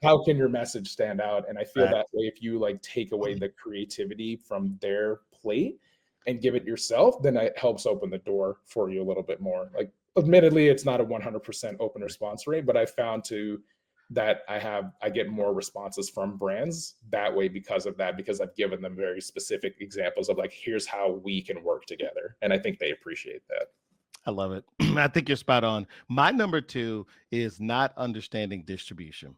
how can your message stand out? And I feel that way, if you like take away the creativity from their plate and give it yourself, then it helps open the door for you a little bit more. Like, admittedly, it's not a 100% open response rate, but I found that I get more responses from brands that way because of that, because I've given them very specific examples of like, here's how we can work together. And I think they appreciate that. I love it. I think you're spot on. My number 2 is not understanding distribution.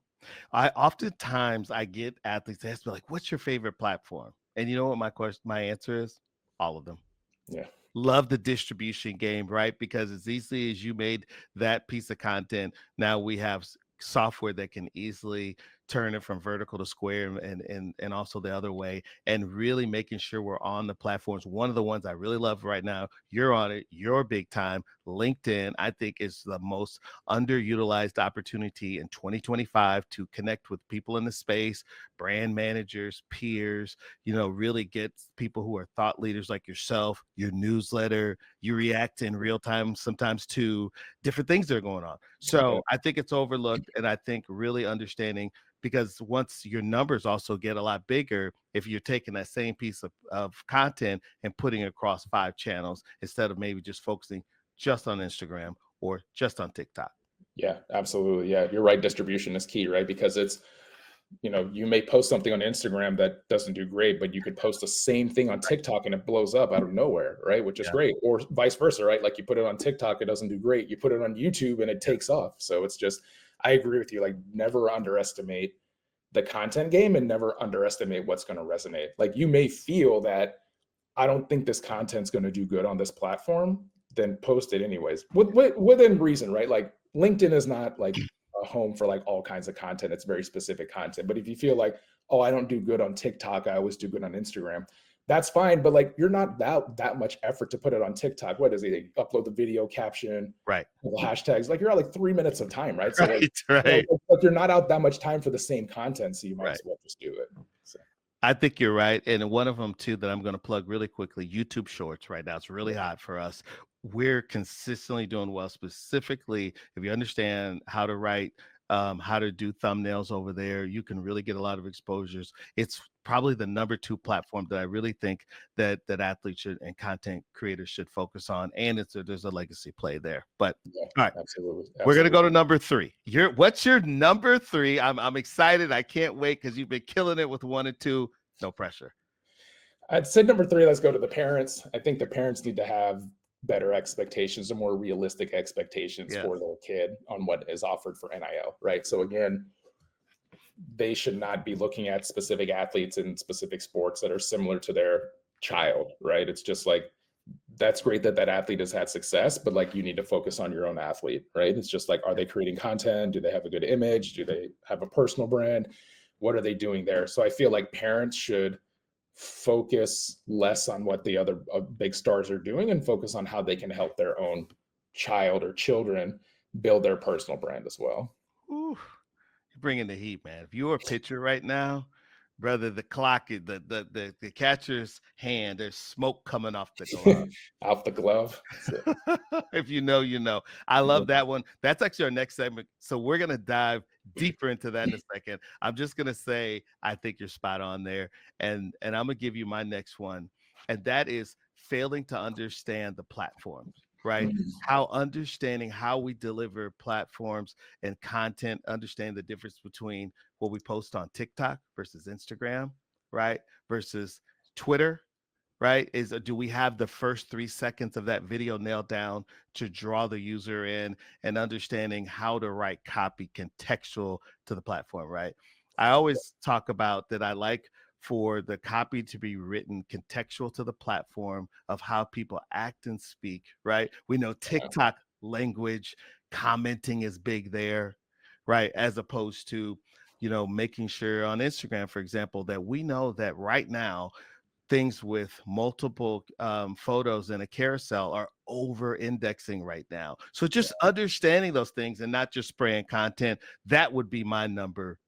Oftentimes I get athletes ask me like, what's your favorite platform? And you know what my answer is? All of them. Love the distribution game, right? Because as easily as you made that piece of content, now we have software that can easily turn it from vertical to square and also the other way, and really making sure we're on the platforms. One of the ones I really love right now, you're on it, you're big time. LinkedIn, I think, is the most underutilized opportunity in 2025 to connect with people in the space, brand managers, peers, really get people who are thought leaders like yourself, your newsletter, you react in real time sometimes to different things that are going on. Yeah. So I think it's overlooked. And I think really understanding, because once your numbers also get a lot bigger, if you're taking that same piece of content and putting it across 5 channels instead of maybe just focusing just on Instagram or just on TikTok. Yeah, absolutely. Yeah, you're right. Distribution is key, right? Because it's, you may post something on Instagram that doesn't do great, but you could post the same thing on TikTok and it blows up out of nowhere, right? Which is Yeah. great. Or vice versa, right? Like you put it on TikTok, it doesn't do great. You put it on YouTube and it takes off. So it's just, I agree with you. Like never underestimate the content game and never underestimate what's going to resonate. Like you may feel that I don't think this content's going to do good on this platform, then post it anyways. Within reason, right? Like LinkedIn is not like a home for like all kinds of content. It's very specific content. But if you feel like, oh, I don't do good on TikTok, I always do good on Instagram, that's fine. But like you're not that much effort to put it on TikTok. What is it? You upload the video caption, Right. hashtags. Like you're at like 3 minutes of time, right? So like, Right. but you're not out that much time for the same content, so you might Right. as well just do it. So. I think you're right. And one of them too that I'm going to plug really quickly, YouTube Shorts right now. It's really hot for us. We're consistently doing well, specifically if you understand how to write, how to do thumbnails over there, you can really get a lot of exposures. It's probably the number 2 platform that I really think that athletes should and content creators should focus on. And there's a legacy play there. But Yeah, all right. absolutely. We're gonna go to number 3. What's your number 3? I'm excited. I can't wait because you've been killing it with 1 and 2. No pressure. I'd say number 3, let's go to the parents. I think the parents need to have better expectations or more realistic expectations for their kid on what is offered for NIL, right? So again, they should not be looking at specific athletes in specific sports that are similar to their child, right? It's just like, that's great that athlete has had success, but like you need to focus on your own athlete, right? It's just like, are they creating content? Do they have a good image? Do they have a personal brand? What are they doing there? So I feel like parents should focus less on what the other big stars are doing and focus on how they can help their own child or children build their personal brand as well. Ooh, you're bringing the heat, man. If you're a pitcher right now, brother, the clock, the catcher's hand, there's smoke coming off the glove. Off the glove. If you know, you know. I love that one. That's actually our next segment. So we're gonna dive deeper into that in a second. I'm just gonna say I think you're spot on there, and I'm gonna give you my next one, and that is failing to understand the platforms. Right? How understanding how we deliver platforms and content, understand the difference between what we post on TikTok versus Instagram, right? Versus Twitter, right? Do we have the first 3 seconds of that video nailed down to draw the user in, and understanding how to write copy contextual to the platform, right? I always talk about that I like for the copy to be written contextual to the platform of how people act and speak, right? We know TikTok language, commenting is big there, right? As opposed to, making sure on Instagram, for example, that we know that right now, things with multiple photos in a carousel are over indexing right now. So just understanding those things and not just spraying content, that would be my number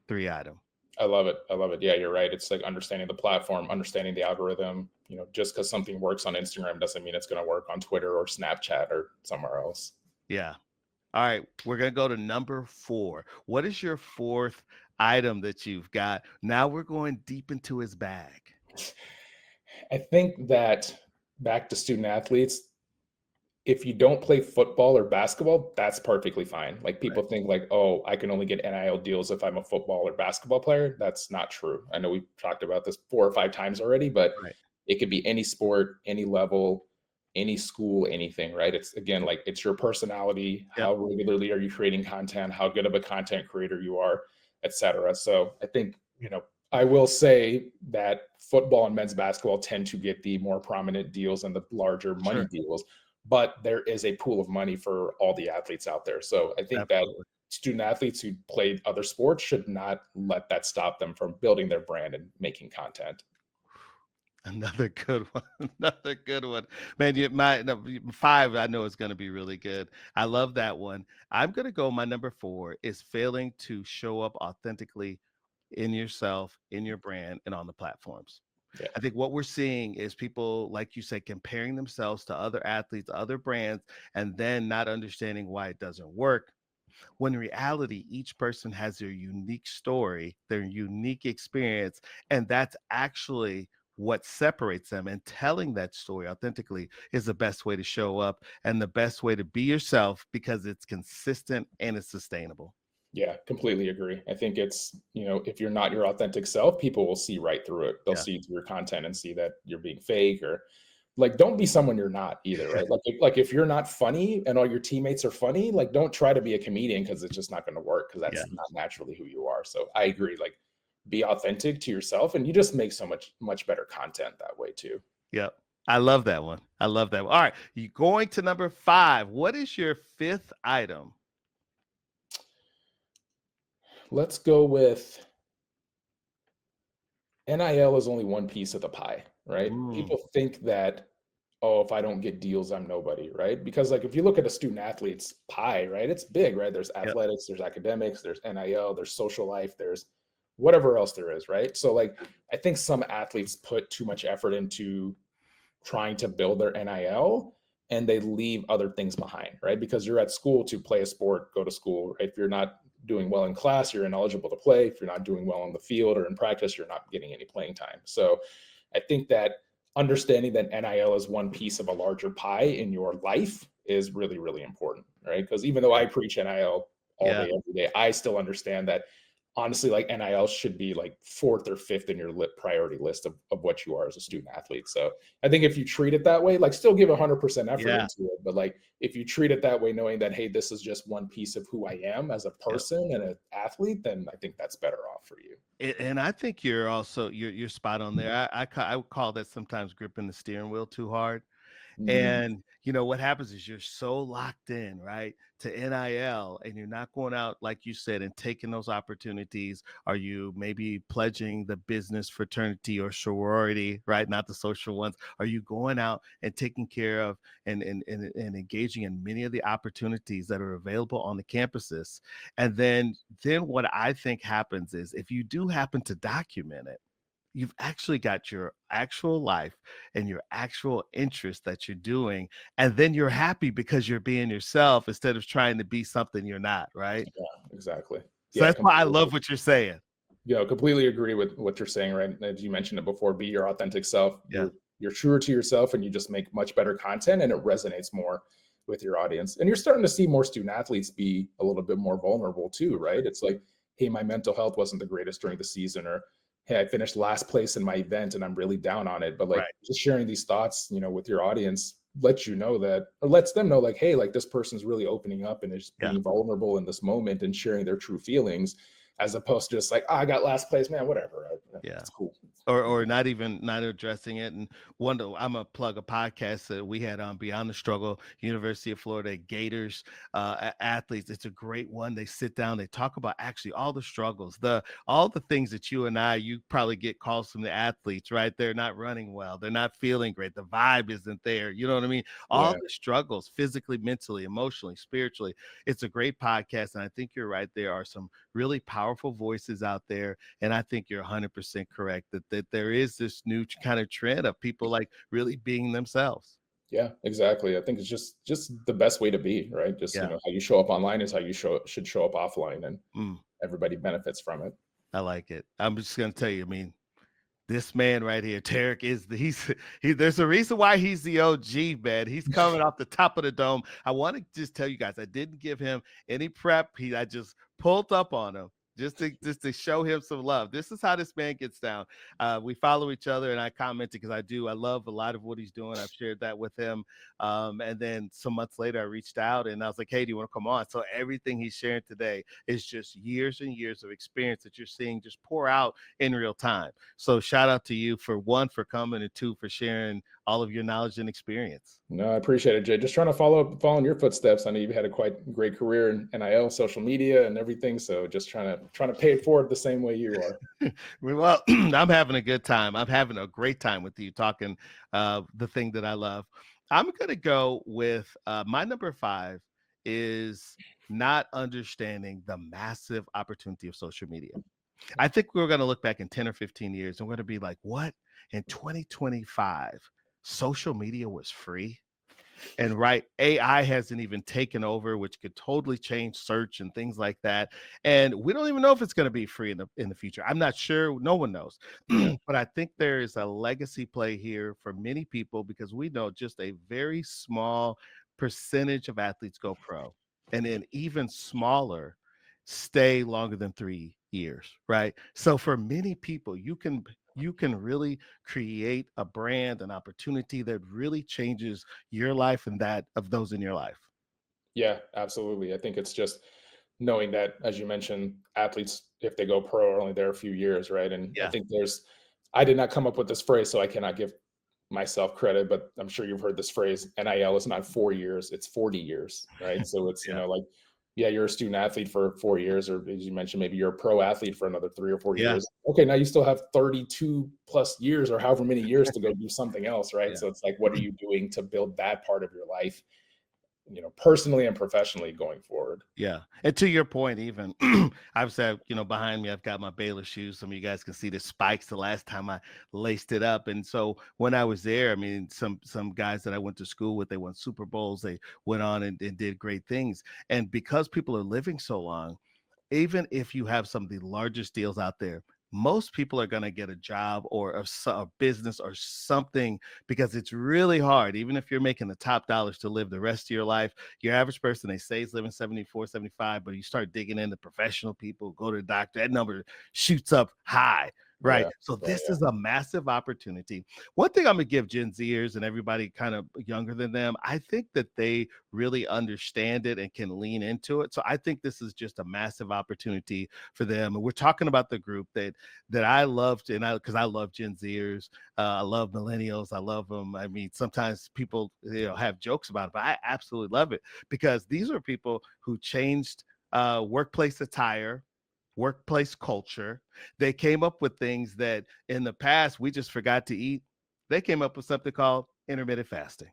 3 item. I love it. I love it. Yeah, you're right. It's like understanding the platform, understanding the algorithm. Just because something works on Instagram doesn't mean it's going to work on Twitter or Snapchat or somewhere else. Yeah. All right. We're going to go to number 4. What is your 4th item that you've got? Now we're going deep into his bag. I think that back to student athletes, if you don't play football or basketball, that's perfectly fine. Like people think like, oh, I can only get NIL deals if I'm a football or basketball player. That's not true. I know we've talked about this 4 or 5 times already, but it could be any sport, any level, any school, anything, right? It's again, like it's your personality. How regularly are you creating content? How good of a content creator you are, etc. So I think, I will say that football and men's basketball tend to get the more prominent deals and the larger money deals. But there is a pool of money for all the athletes out there. So I think that student athletes who played other sports should not let that stop them from building their brand and making content. Another good one. Another good one. Man, five, I know is going to be really good. I love that one. I'm going to go, my number 4 is failing to show up authentically in yourself, in your brand, and on the platforms. Yeah. I think what we're seeing is people, like you said, comparing themselves to other athletes, other brands, and then not understanding why it doesn't work. When in reality, each person has their unique story, their unique experience, and that's actually what separates them. And telling that story authentically is the best way to show up and the best way to be yourself because it's consistent and it's sustainable. Yeah, completely agree. I think it's, if you're not your authentic self, people will see right through it. They'll Yeah. see through your content and see that you're being fake, or like, don't be someone you're not either, right? Like if you're not funny and all your teammates are funny, like don't try to be a comedian because it's just not going to work because Yeah. that's not naturally who you are. So I agree. Like be authentic to yourself and you just make so much better content that way too. Yep. I love that one. I love that one. All right. You going to number 5. What is your 5th item? Let's go with NIL is only one piece of the pie, right? People think that, oh, if I don't get deals, I'm nobody, right? Because like if you look at a student athlete's pie, right, it's big, right? There's Yep. athletics, there's academics, there's NIL, there's social life, there's whatever else there is, right? So like I think some athletes put too much effort into trying to build their NIL and they leave other things behind, right? Because you're at school to play a sport, go to school, right? If you're not doing well in class, you're ineligible to play. If you're not doing well on the field or in practice, you're not getting any playing time. So I think that understanding that NIL is one piece of a larger pie in your life is really, really important, right? Because even though I preach NIL all day, every day, I still understand that honestly, like NIL should be like 4th or 5th in your priority list of what you are as a student athlete. So I think if you treat it that way, like still give 100% effort into it, but like if you treat it that way, knowing that, hey, this is just one piece of who I am as a person and an athlete, then I think that's better off for you. And I think you're also you're spot on there. I would call that sometimes gripping the steering wheel too hard. And what happens is you're so locked in, right, to NIL, and you're not going out, like you said, and taking those opportunities. Are you maybe pledging the business fraternity or sorority, right? Not the social ones. Are you going out and taking care of and engaging in many of the opportunities that are available on the campuses? And then what I think happens is if you do happen to document it, you've actually got your actual life and your actual interest that you're doing. And then you're happy because you're being yourself instead of trying to be something you're not, right? Yeah, exactly. So Yeah, that's why I completely. love what you're saying. Completely agree with what you're saying, right? As you mentioned it before, be your authentic self. Yeah. You're truer to yourself and you just make much better content and it resonates more with your audience. And you're starting to see more student athletes be a little bit more vulnerable too, right? It's like, hey, my mental health wasn't the greatest during the season, or hey, I finished last place in my event and I'm really down on it. But like just sharing these thoughts, with your audience lets you know that, or lets them know like, hey, like this person's really opening up and is being vulnerable in this moment and sharing their true feelings, as opposed to just like, oh, I got last place, man, whatever. It's cool. Or not addressing it. And I'm gonna plug a podcast that we had on Beyond the Struggle, University of Florida Gators athletes. It's a great one. They sit down, they talk about actually all the struggles, all the things that you probably get calls from the athletes, right? They're not running well, they're not feeling great, the vibe isn't there. You know what I mean? All the struggles, physically, mentally, emotionally, spiritually. It's a great podcast, and I think you're right. There are some really powerful voices out there, and I think you're 100% correct that there is this new kind of trend of people like really being themselves. Yeah, exactly. I think it's just the best way to be, right? Just how you show up online is how you should show up offline, and everybody benefits from it. I like it. I'm just gonna tell you, I mean, this man right here, Tariq, there's a reason why he's the OG, man. He's coming off the top of the dome. I want to just tell you guys, I didn't give him any prep. I just pulled up on him just to show him some love. This is how this man gets down. We follow each other, and I commented because I love a lot of what he's doing. I've shared that with him. And then some months later, I reached out and I was like, hey, do you want to come on? So everything he's sharing today is just years and years of experience that you're seeing just pour out in real time. So shout out to you for 1, for coming, and 2, for sharing all of your knowledge and experience. No, I appreciate it, Jay. Just trying to follow in your footsteps. I know you've had a quite great career in NIL, social media, and everything. So just trying to pay it forward the same way you are. Well, I'm having a good time. I'm having a great time with you talking the thing that I love. I'm going to go with my number 5 is not understanding the massive opportunity of social media. I think we're going to look back in 10 or 15 years and we're going to be like, what? In 2025, social media was free? And right, AI hasn't even taken over, which could totally change search and things like that. And we don't even know if it's going to be free in the future. I'm not sure. No one knows. Yeah. But I think there is a legacy play here for many people because we know just a very small percentage of athletes go pro, and then even smaller stay longer than 3 years, right? So for many people, you can really create a brand, an opportunity that really changes your life and that of those in your life. Yeah, absolutely. I think it's just knowing that, as you mentioned, athletes, if they go pro, are only there a few years, right? And I Yeah. think I did not come up with this phrase, so I cannot give myself credit, but I'm sure you've heard this phrase: NIL is not 4 years, it's 40 years, right? So it's, Yeah. like, yeah, you're a student athlete for 4 years, or as you mentioned, maybe you're a pro athlete for another 3 or 4 Yeah. years. Okay, now you still have 32 plus years or however many years to go do something else, right? Yeah. So it's like, what are you doing to build that part of your life, personally and professionally going forward? Yeah. And to your point, even I've said, behind me, I've got my Baylor shoes. Some of you guys can see the spikes the last time I laced it up. And so when I was there, I mean, some guys that I went to school with, they won Super Bowls, they went on and did great things. And because people are living so long, even if you have some of the largest deals out there, most people are going to get a job or a business or something because it's really hard. Even if you're making the top dollars to live the rest of your life, your average person, they say, is living 74, 75, but you start digging into professional people, go to the doctor, that number shoots up high. Right. Yeah. So Yeah. this is a massive opportunity. One thing I'm going to give Gen Zers and everybody kind of younger than them, I think that they really understand it and can lean into it. So I think this is just a massive opportunity for them. And we're talking about the group that I loved, and because I love Gen Zers, I love millennials, I love them. I mean, sometimes people have jokes about it, but I absolutely love it because these are people who changed workplace attire, workplace culture. They came up with things that in the past we just forgot to eat. They came up with something called intermittent fasting.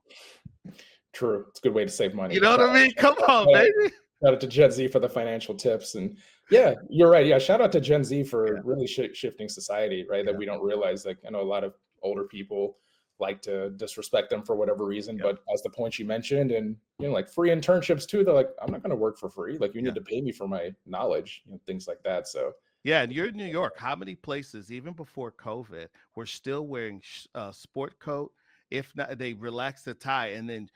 True. It's a good way to save money. You know what I mean? Come on, Shout baby. out to Gen Z for the financial tips. And yeah, you're right. Yeah, shout out to Gen Z Yeah, for really shifting society, right? That yeah, we don't realize. Like, I know a lot of older people like to disrespect them for whatever reason, yeah, but as the points you mentioned, and like free internships too, they're like, I'm not going to work for free. Like, you yeah. need to pay me for my knowledge, things like that. So Yeah, and you're in New York. How many places, even before COVID, were still wearing sport coat? If not, they relax the tie, and then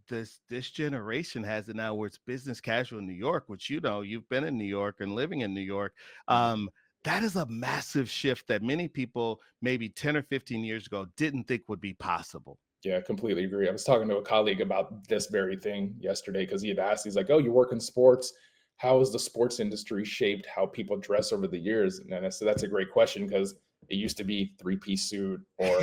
this generation has it now where it's business casual in New York, which you've been in New York and living in New York. Um, that is a massive shift that many people maybe 10 or 15 years ago didn't think would be possible. yeah, completely agree. I was talking to a colleague about this very thing yesterday because he had asked, he's like, "Oh, you work in sports. How has the sports industry shaped how people dress over the years?" And I said, "That's a great question because it used to be three-piece suit Yeah, or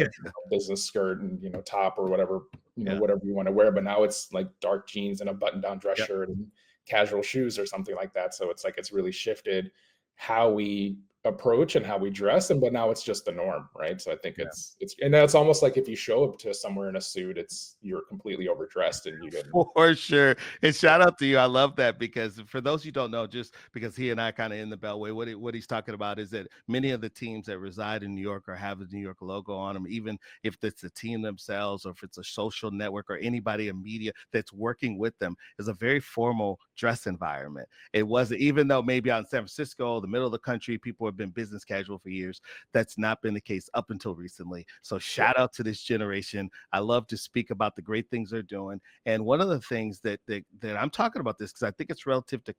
business skirt and top or whatever, yeah, whatever you want to wear. But now it's like dark jeans and a button-down dress yeah, shirt and casual shoes or something like that. So it's like it's really shifted how we approach and how we dress, but now it's just the norm, right? So I think yeah. it's and that's almost like if you show up to somewhere in a suit, you're completely overdressed and you didn't. For sure. And shout out to you. I love that because for those you don't know, just because he and I kind of in the Beltway, what he's talking about is that many of the teams that reside in New York or have the New York logo on them, even if it's the team themselves or if it's a social network or anybody in media that's working with them, is a very formal dress environment. It wasn't, even though maybe out in San Francisco, the middle of the country, people have been business casual for years. That's not been the case up until recently. So Yeah, shout out to this generation. I love to speak about the great things they're doing. And one of the things that I'm talking about this because I think it's relative to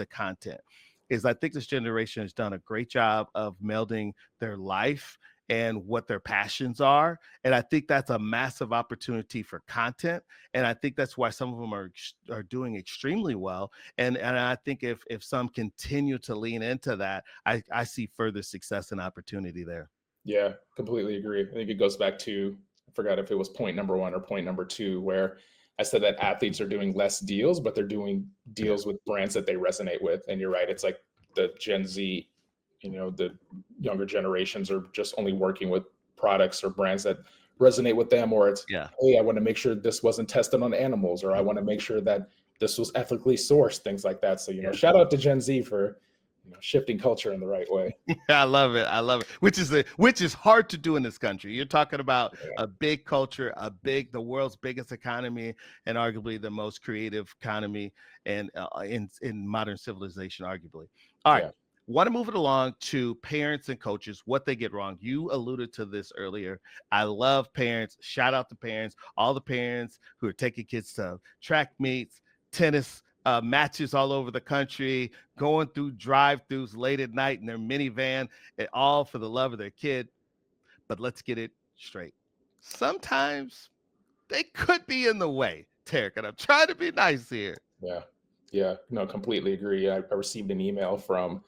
content is I think this generation has done a great job of melding their life and what their passions are. And I think that's a massive opportunity for content. And I think that's why some of them are doing extremely well. And I think if some continue to lean into that, I see further success and opportunity there. yeah, completely agree. I think it goes back to, forgot if it was point number 1 or point number 2, where I said that athletes are doing less deals, but they're doing deals with brands that they resonate with. And you're right, it's like the Gen Z, the younger generations are just only working with products or brands that resonate with them, or it's, Yeah. hey, I want to make sure this wasn't tested on animals, or I want to make sure that this was ethically sourced, things like that. So, shout out to Gen Z for shifting culture in the right way. I love it. I love it. Which is hard to do in this country. You're talking about a big culture, the world's biggest economy, and arguably the most creative economy and in modern civilization, arguably. All right. Want to move it along to parents and coaches, what they get wrong. You alluded to this earlier. I love parents. Shout out to parents, all the parents who are taking kids to track meets, tennis matches all over the country, going through drive-throughs late at night in their minivan, and all for the love of their kid. But let's get it straight. Sometimes they could be in the way, Tariq, and I'm trying to be nice here. Yeah. No, completely agree. I received an email from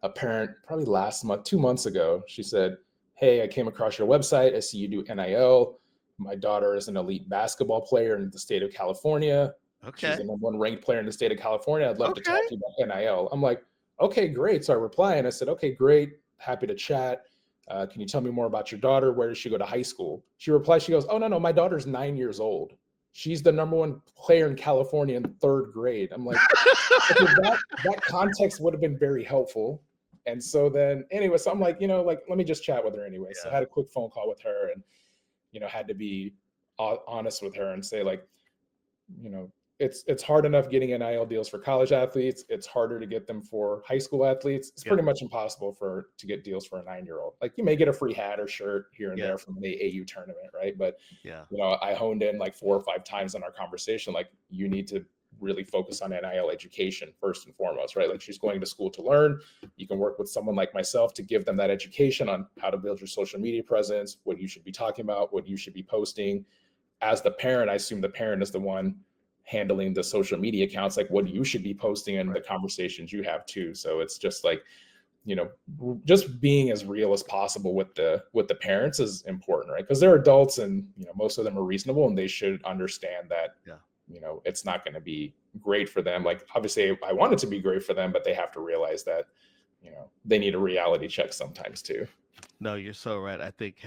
a parent probably last month, 2 months ago. She said, hey, I came across your website. I see you do NIL. My daughter is an elite basketball player in the state of California. Okay. She's the #1 ranked player in the state of California. I'd love to talk to you about NIL. I'm like, okay, great. So I reply and I said, okay, great. Happy to chat. Can you tell me more about your daughter? Where does she go to high school? She replies, she goes, oh, no, my daughter's 9 years old. She's the #1 player in California in 3rd grade. I'm like, okay, that context would have been very helpful. And so then anyway, so I'm like, let me just chat with her anyway. So I had a quick phone call with her and, had to be honest with her and say, like, it's hard enough getting NIL deals for college athletes. It's harder to get them for high school athletes. It's pretty much impossible to get deals for a 9-year-old. Like, you may get a free hat or shirt here and there from the AU tournament, right? But I honed in like 4 or 5 times in our conversation. Like, you need to really focus on NIL education first and foremost, right? Like, she's going to school to learn. You can work with someone like myself to give them that education on how to build your social media presence, what you should be talking about, what you should be posting. As the parent, I assume the parent is the one handling the social media accounts, like what you should be posting and the conversations you have too. So it's just like, just being as real as possible with the parents is important, right? Because they're adults and, most of them are reasonable and they should understand that, it's not going to be great for them. Like, obviously I want it to be great for them, but they have to realize that, they need a reality check sometimes too. No, you're so right. I think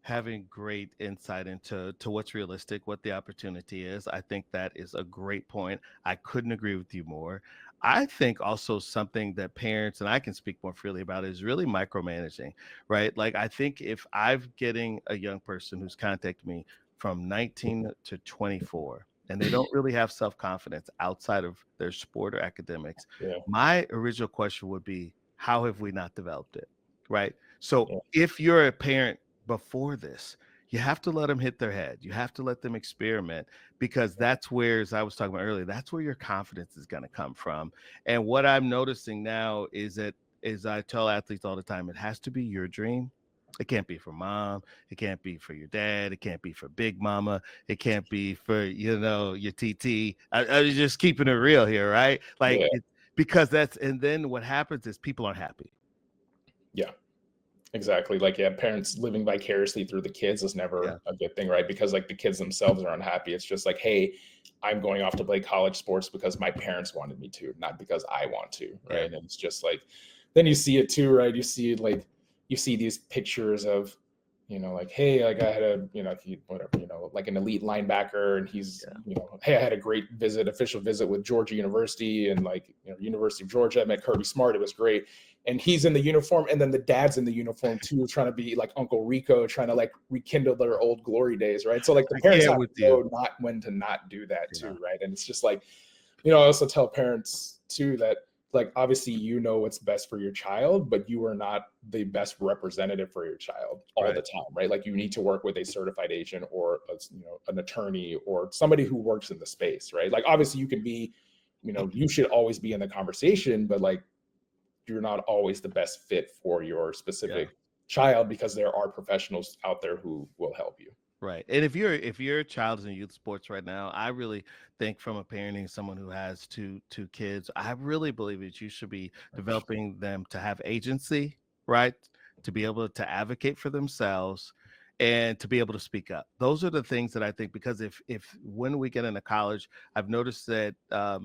having great insight into what's realistic, what the opportunity is. I think that is a great point. I couldn't agree with you more. I think also something that parents, and I can speak more freely about, is really micromanaging, right? Like, I think if I'm getting a young person who's contacted me from 19 to 24, and they don't really have self-confidence outside of their sport or academics, my original question would be, how have we not developed it, right? So if you're a parent before this, you have to let them hit their head. You have to let them experiment, because that's where, as I was talking about earlier, that's where your confidence is going to come from. And what I'm noticing now is that, as I tell athletes all the time, it has to be your dream. It can't be for mom. It can't be for your dad. It can't be for big mama. It can't be for, your TT. I was just keeping it real here, right? Like, because and then what happens is people aren't happy. Yeah. Exactly. Like, parents living vicariously through the kids is never a good thing, right? Because, like, the kids themselves are unhappy. It's just like, hey, I'm going off to play college sports because my parents wanted me to, not because I want to, right? And it's just like, then you see it too, right? You see these pictures of, like, hey, like, I had like an elite linebacker, and he's, hey, I had a great official visit with Georgia University, and like, University of Georgia. I met Kirby Smart. It was great. And he's in the uniform, and then the dad's in the uniform too, trying to be like Uncle Rico, trying to like rekindle their old glory days, right? So like, the parents have to know when to not do that too, right? And it's just like, I also tell parents too that, like, obviously what's best for your child, but you are not the best representative for your child all the time, right? Like, you need to work with a certified agent or an attorney or somebody who works in the space, right? Like, obviously you can be, you should always be in the conversation, but like, you're not always the best fit for your specific child, because there are professionals out there who will help you. Right. And if your child is in youth sports right now, I really think, from a parenting someone who has two kids, I really believe that you should be developing them to have agency, right? To be able to advocate for themselves, and to be able to speak up. Those are the things that I think, because if when we get into college, I've noticed that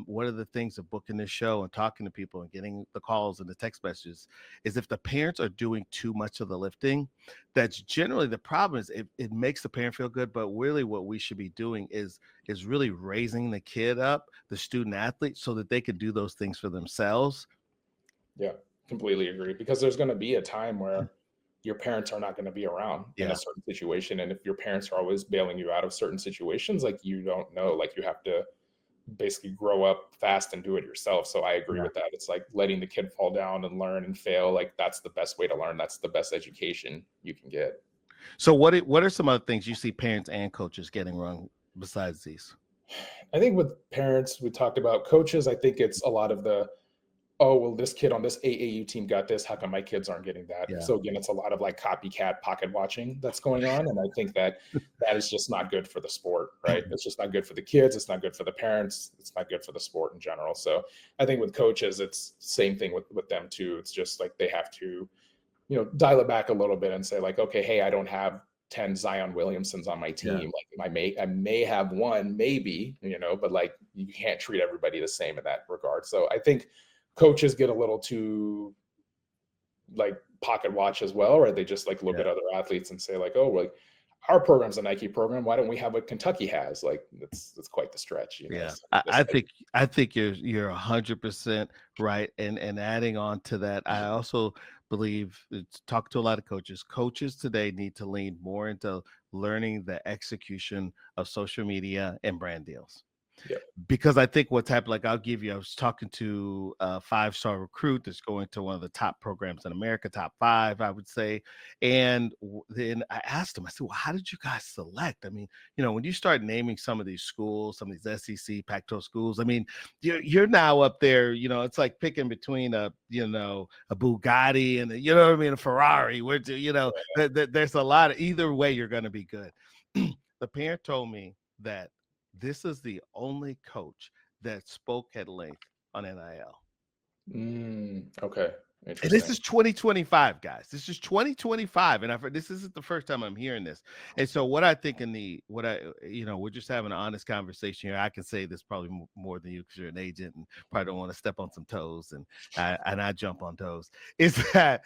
one of the things of booking this show and talking to people and getting the calls and the text messages is if the parents are doing too much of the lifting, that's generally the problem. Is it makes the parent feel good, but really what we should be doing is really raising the kid up, the student athlete, so that they can do those things for themselves. Yeah, completely agree. Because there's going to be a time where your parents are not going to be around in a Yeah. certain situation. And if your parents are always bailing you out of certain situations, like you don't know, like you have to basically grow up fast and do it yourself. So I agree Yeah. with that. It's like letting the kid fall down and learn and fail. Like that's the best way to learn. That's the best education you can get. So what are some other things you see parents and coaches getting wrong besides these? I think with parents, we talked about coaches. I think it's a lot of the, oh, well, this kid on this AAU team got this. How come my kids aren't getting that? Yeah. So again, it's a lot of like copycat pocket watching that's going on. And I think that that is just not good for the sport, right? It's just not good for the kids. It's not good for the parents. It's not good for the sport in general. So I think with coaches, it's same thing with them too. It's just like they have to, dial it back a little bit and say like, okay, hey, I don't have 10 Zion Williamsons on my Yeah. team. Like I may have one, maybe, but like you can't treat everybody the same in that regard. So I think coaches get a little too like pocket watch as well, or they just like look Yeah. at other athletes and say like, oh, like our program's a Nike program. Why don't we have what Kentucky has? Like that's quite the stretch, Yeah, So I, just I like, think I think you're 100% right, and adding on to that, I also believe talk to a lot of coaches. Coaches today need to lean more into learning the execution of social media and brand deals, yeah, because I think what's happened, like I was talking to a 5-star recruit that's going to one of the top programs in America, top 5, I would say. And then I asked him, I said, well, how did you guys select? I mean, when you start naming some of these schools, some of these SEC, Pac-12 schools, I mean, you're now up there, it's like picking between a Bugatti and you know what I mean, a Ferrari, where, there's a lot of, either way, you're going to be good. The parent told me that this is the only coach that spoke at length on NIL. okay, And this interesting. is 2025, guys. This is 2025, and I've heard this isn't the first time I'm hearing this. And so, what I think we're just having an honest conversation here. I can say this probably more than you because you're an agent and probably don't want to step on some toes, and I jump on toes. Is that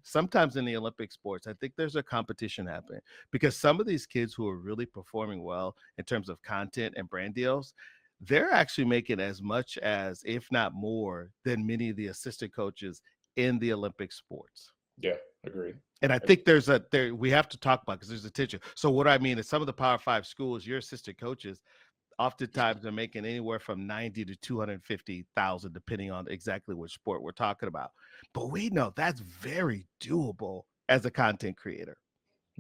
sometimes in the Olympic sports, I think there's a competition happening because some of these kids who are really performing well in terms of content and brand deals, they're actually making as much as, if not more, than many of the assistant coaches in the Olympic sports. Yeah, agreed. And I think there we have to talk about, because there's a tension. So what I mean is some of the Power 5 schools, your assistant coaches, oftentimes they're making anywhere from 90 to 250,000, depending on exactly which sport we're talking about. But we know that's very doable as a content creator.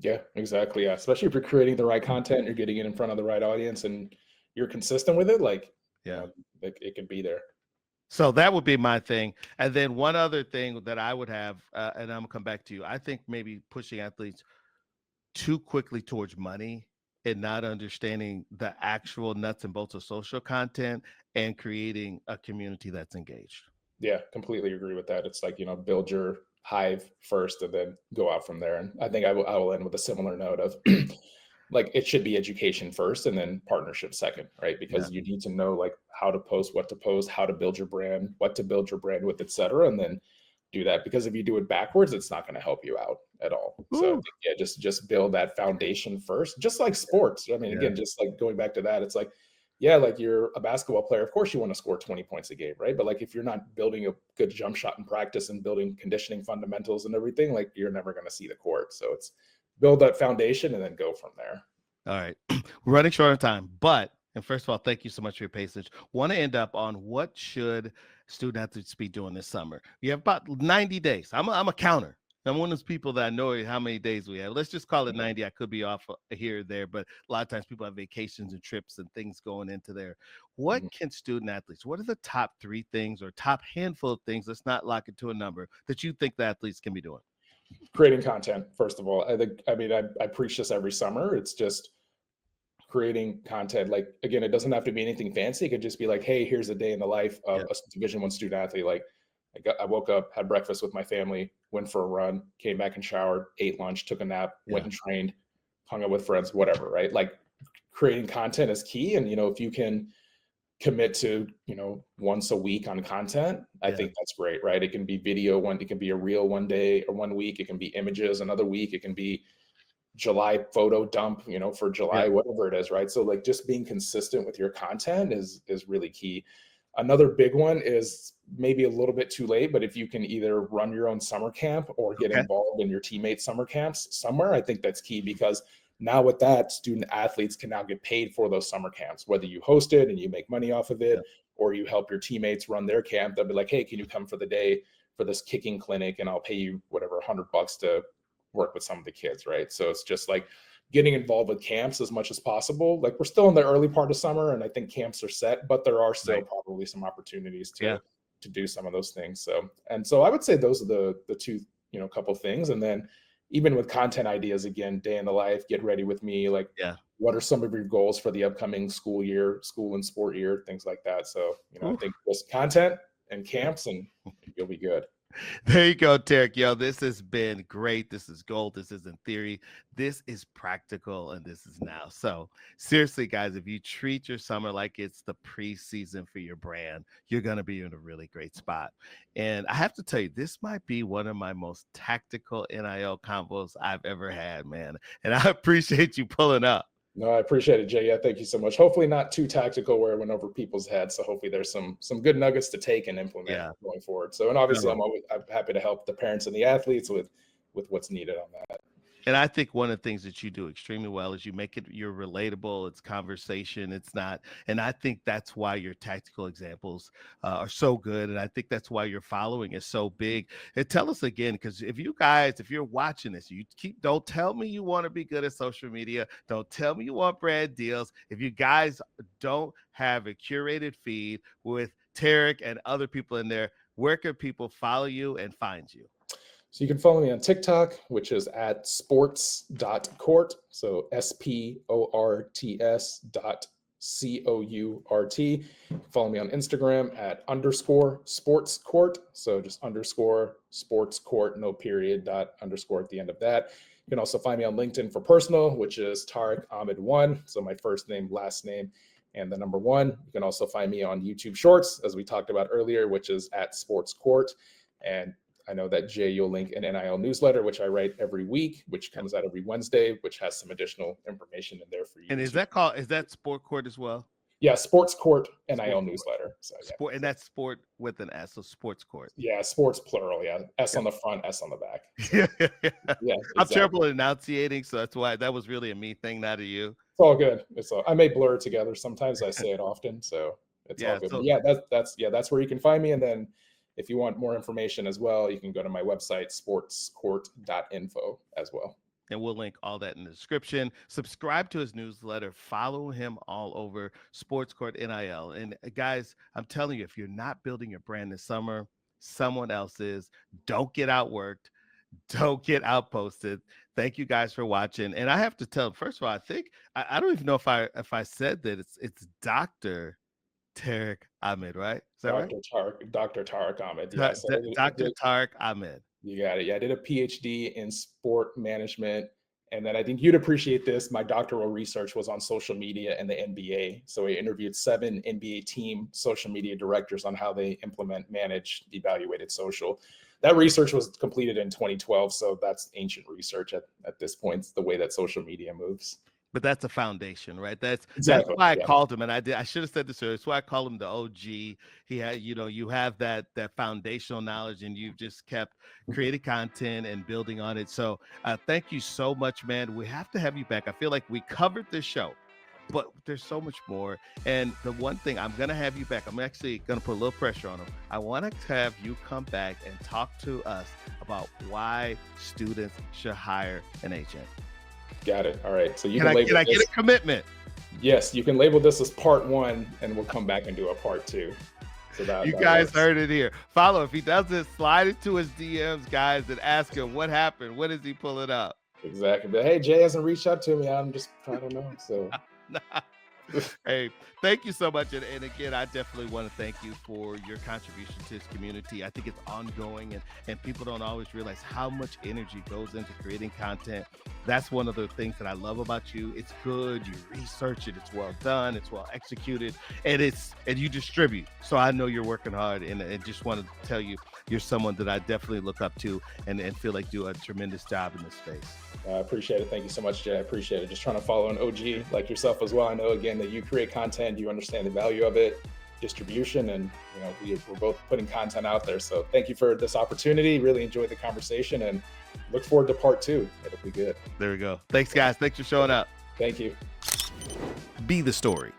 Yeah, exactly. Yeah, especially if you're creating the right content, you're getting it in front of the right audience, and you're consistent with it. Like, Yeah. like it could be there. So that would be my thing. And then one other thing that I would have, and I'm gonna come back to you. I think maybe pushing athletes too quickly towards money and not understanding the actual nuts and bolts of social content and creating a community that's engaged. Yeah, completely agree with that. It's like, build your hive first and then go out from there. And I think I will end with a similar note of like it should be education first and then partnership second, right? Yeah. Because you need to know like how to post, what to post, how to build your brand, what to build your brand with, et cetera, and then do that. Because if you do it backwards, it's not going to help you out at all. So I Ooh. think, yeah, just build that foundation first, just like sports. I mean, Yeah. again, just like going back to that, it's like, yeah, like you're a basketball player. Of course, you want to score 20 points a game, right? But like if you're not building a good jump shot in practice and building conditioning fundamentals and everything, like you're never going to see the court. So it's build that foundation and then go from there. All right. We're running short on time, and first of all, thank you so much for your patience. Want to end up on what should student athletes be doing this summer? You have about 90 days. I'm a counter. I'm one of those people that I know how many days we have. Let's just call it 90. I could be off here or there, but a lot of times people have vacations and trips and things going into there. What Mhm. can student athletes, what are the top 3 things or top handful of things, let's not lock it to a number, that you think the athletes can be doing? Creating content, first of all. I preach this every summer. It's just creating content. Like, again, it doesn't have to be anything fancy. It could just be like, hey, here's a day in the life of Yeah. a Division I student athlete. Like, I woke up, had breakfast with my family, went for a run, came back and showered, ate lunch, took a nap, went and trained, hung out with friends, whatever, right? Like creating content is key. And, if you can commit to, once a week on content, I think that's great, right? It can be video it can be a reel one day or 1 week. It can be images another week. It can be July photo dump, for July, whatever it is, right? So like just being consistent with your content is really key. Another big one is maybe a little bit too late, but if you can either run your own summer camp or get involved in your teammates' summer camps somewhere, I think that's key, because now with that, student athletes can now get paid for those summer camps, whether you host it and you make money off of it, or you help your teammates run their camp. They'll be like, hey, can you come for the day for this kicking clinic? And I'll pay you whatever, $100 to work with some of the kids, right? So it's just like getting involved with camps as much as possible. Like we're still in the early part of summer and I think camps are set, but there are still probably some opportunities to do some of those things. So I would say those are the two, couple things. And then even with content ideas, again, day in the life, get ready with me. Like, what are some of your goals for the upcoming school and sport year, things like that. So, I think just content and camps and you'll be good. There you go, Tariq. Yo, this has been great. This is gold. This isn't theory. This is practical, and this is now. So seriously, guys, if you treat your summer like it's the preseason for your brand, you're going to be in a really great spot. And I have to tell you, this might be one of my most tactical NIL combos I've ever had, man. And I appreciate you pulling up. No, I appreciate it, Jay. Yeah, thank you so much. Hopefully not too tactical where it went over people's heads. So hopefully there's some good nuggets to take and implement going forward. So, and obviously I'm happy to help the parents and the athletes with what's needed on that. And I think one of the things that you do extremely well is you're relatable. It's conversation. It's not. And I think that's why your tactical examples are so good. And I think that's why your following is so big. And tell us again, because if you're watching this, don't tell me you want to be good at social media. Don't tell me you want brand deals. If you guys don't have a curated feed with Tariq and other people in there, where can people follow you and find you? So you can follow me on TikTok, which is at sports.court. So sports.court. Follow me on Instagram at _sportscourt. So just _sportscourt, no period, _ at the end of that. You can also find me on LinkedIn for personal, which is Tariq Ahmad 1. So my first name, last name, and the number 1. You can also find me on YouTube Shorts, as we talked about earlier, which is at sportscourt. And I know that Jay, you'll link an NIL newsletter, which I write every week, which comes out every Wednesday, which has some additional information in there for you. And is that Sport Court as well? Yeah, Sports Court NIL newsletter. So, Sport, and that's sport with an S, so Sports Court. Yeah, sports plural. Yeah, S on the front, S on the back. So, yeah, exactly. I'm terrible at enunciating, so that's why that was really a me thing, not a you. It's all good. I may blur it together. Sometimes I say it often, so it's all good. So, that's where you can find me, and then if you want more information as well, you can go to my website, sportscourt.info as well. And we'll link all that in the description. Subscribe to his newsletter. Follow him all over Sports Court NIL. And guys, I'm telling you, if you're not building your brand this summer, someone else is. Don't get outworked. Don't get outposted. Thank you guys for watching. And I have to tell, first of all, I think I don't even know if I said that it's Dr. Tariq Ahmad, right? Is that right? Dr. Tariq Ahmad. Yeah, Dr. Tariq Ahmad. You got it. Yeah, I did a PhD in sport management. And then I think you'd appreciate this. My doctoral research was on social media and the NBA. So I interviewed 7 NBA team social media directors on how they implement, manage, evaluated social. That research was completed in 2012. So that's ancient research at this point. It's the way that social media moves. But that's a foundation, right? That's exactly. That's why I called him, and I should have said this earlier. That's why I call him the OG. He had, you have that foundational knowledge, and you've just kept creating content and building on it. So thank you so much, man. We have to have you back. I feel like we covered this show, but there's so much more. And the one thing, I'm gonna have you back. I'm actually gonna put a little pressure on him. I want to have you come back and talk to us about why students should hire an agent. Got it. All right. So can I get a commitment? Yes, you can label this as part 1, and we'll come back and do a part 2. So you guys heard it here. Follow. If he doesn't, slide into his DMs, guys, and ask him what happened. What is he pulling up? Exactly. But hey, Jay hasn't reached out to me. I don't know. So Hey, thank you so much. And again, I definitely want to thank you for your contribution to this community. I think it's ongoing, and people don't always realize how much energy goes into creating content. That's one of the things that I love about you. It's good, you research it, it's well done, it's well executed, and you distribute. So I know you're working hard, and just want to tell you, you're someone that I definitely look up to and feel like do a tremendous job in this space. I appreciate it. Thank you so much, Jay. I appreciate it. Just trying to follow an OG like yourself as well. I know, again, that you create content, you understand the value of it, distribution, and we're both putting content out there. So thank you for this opportunity. Really enjoyed the conversation, and look forward to part 2. It'll be good. There we go. Thanks, guys. Thanks for showing up. Thank you. Be the story.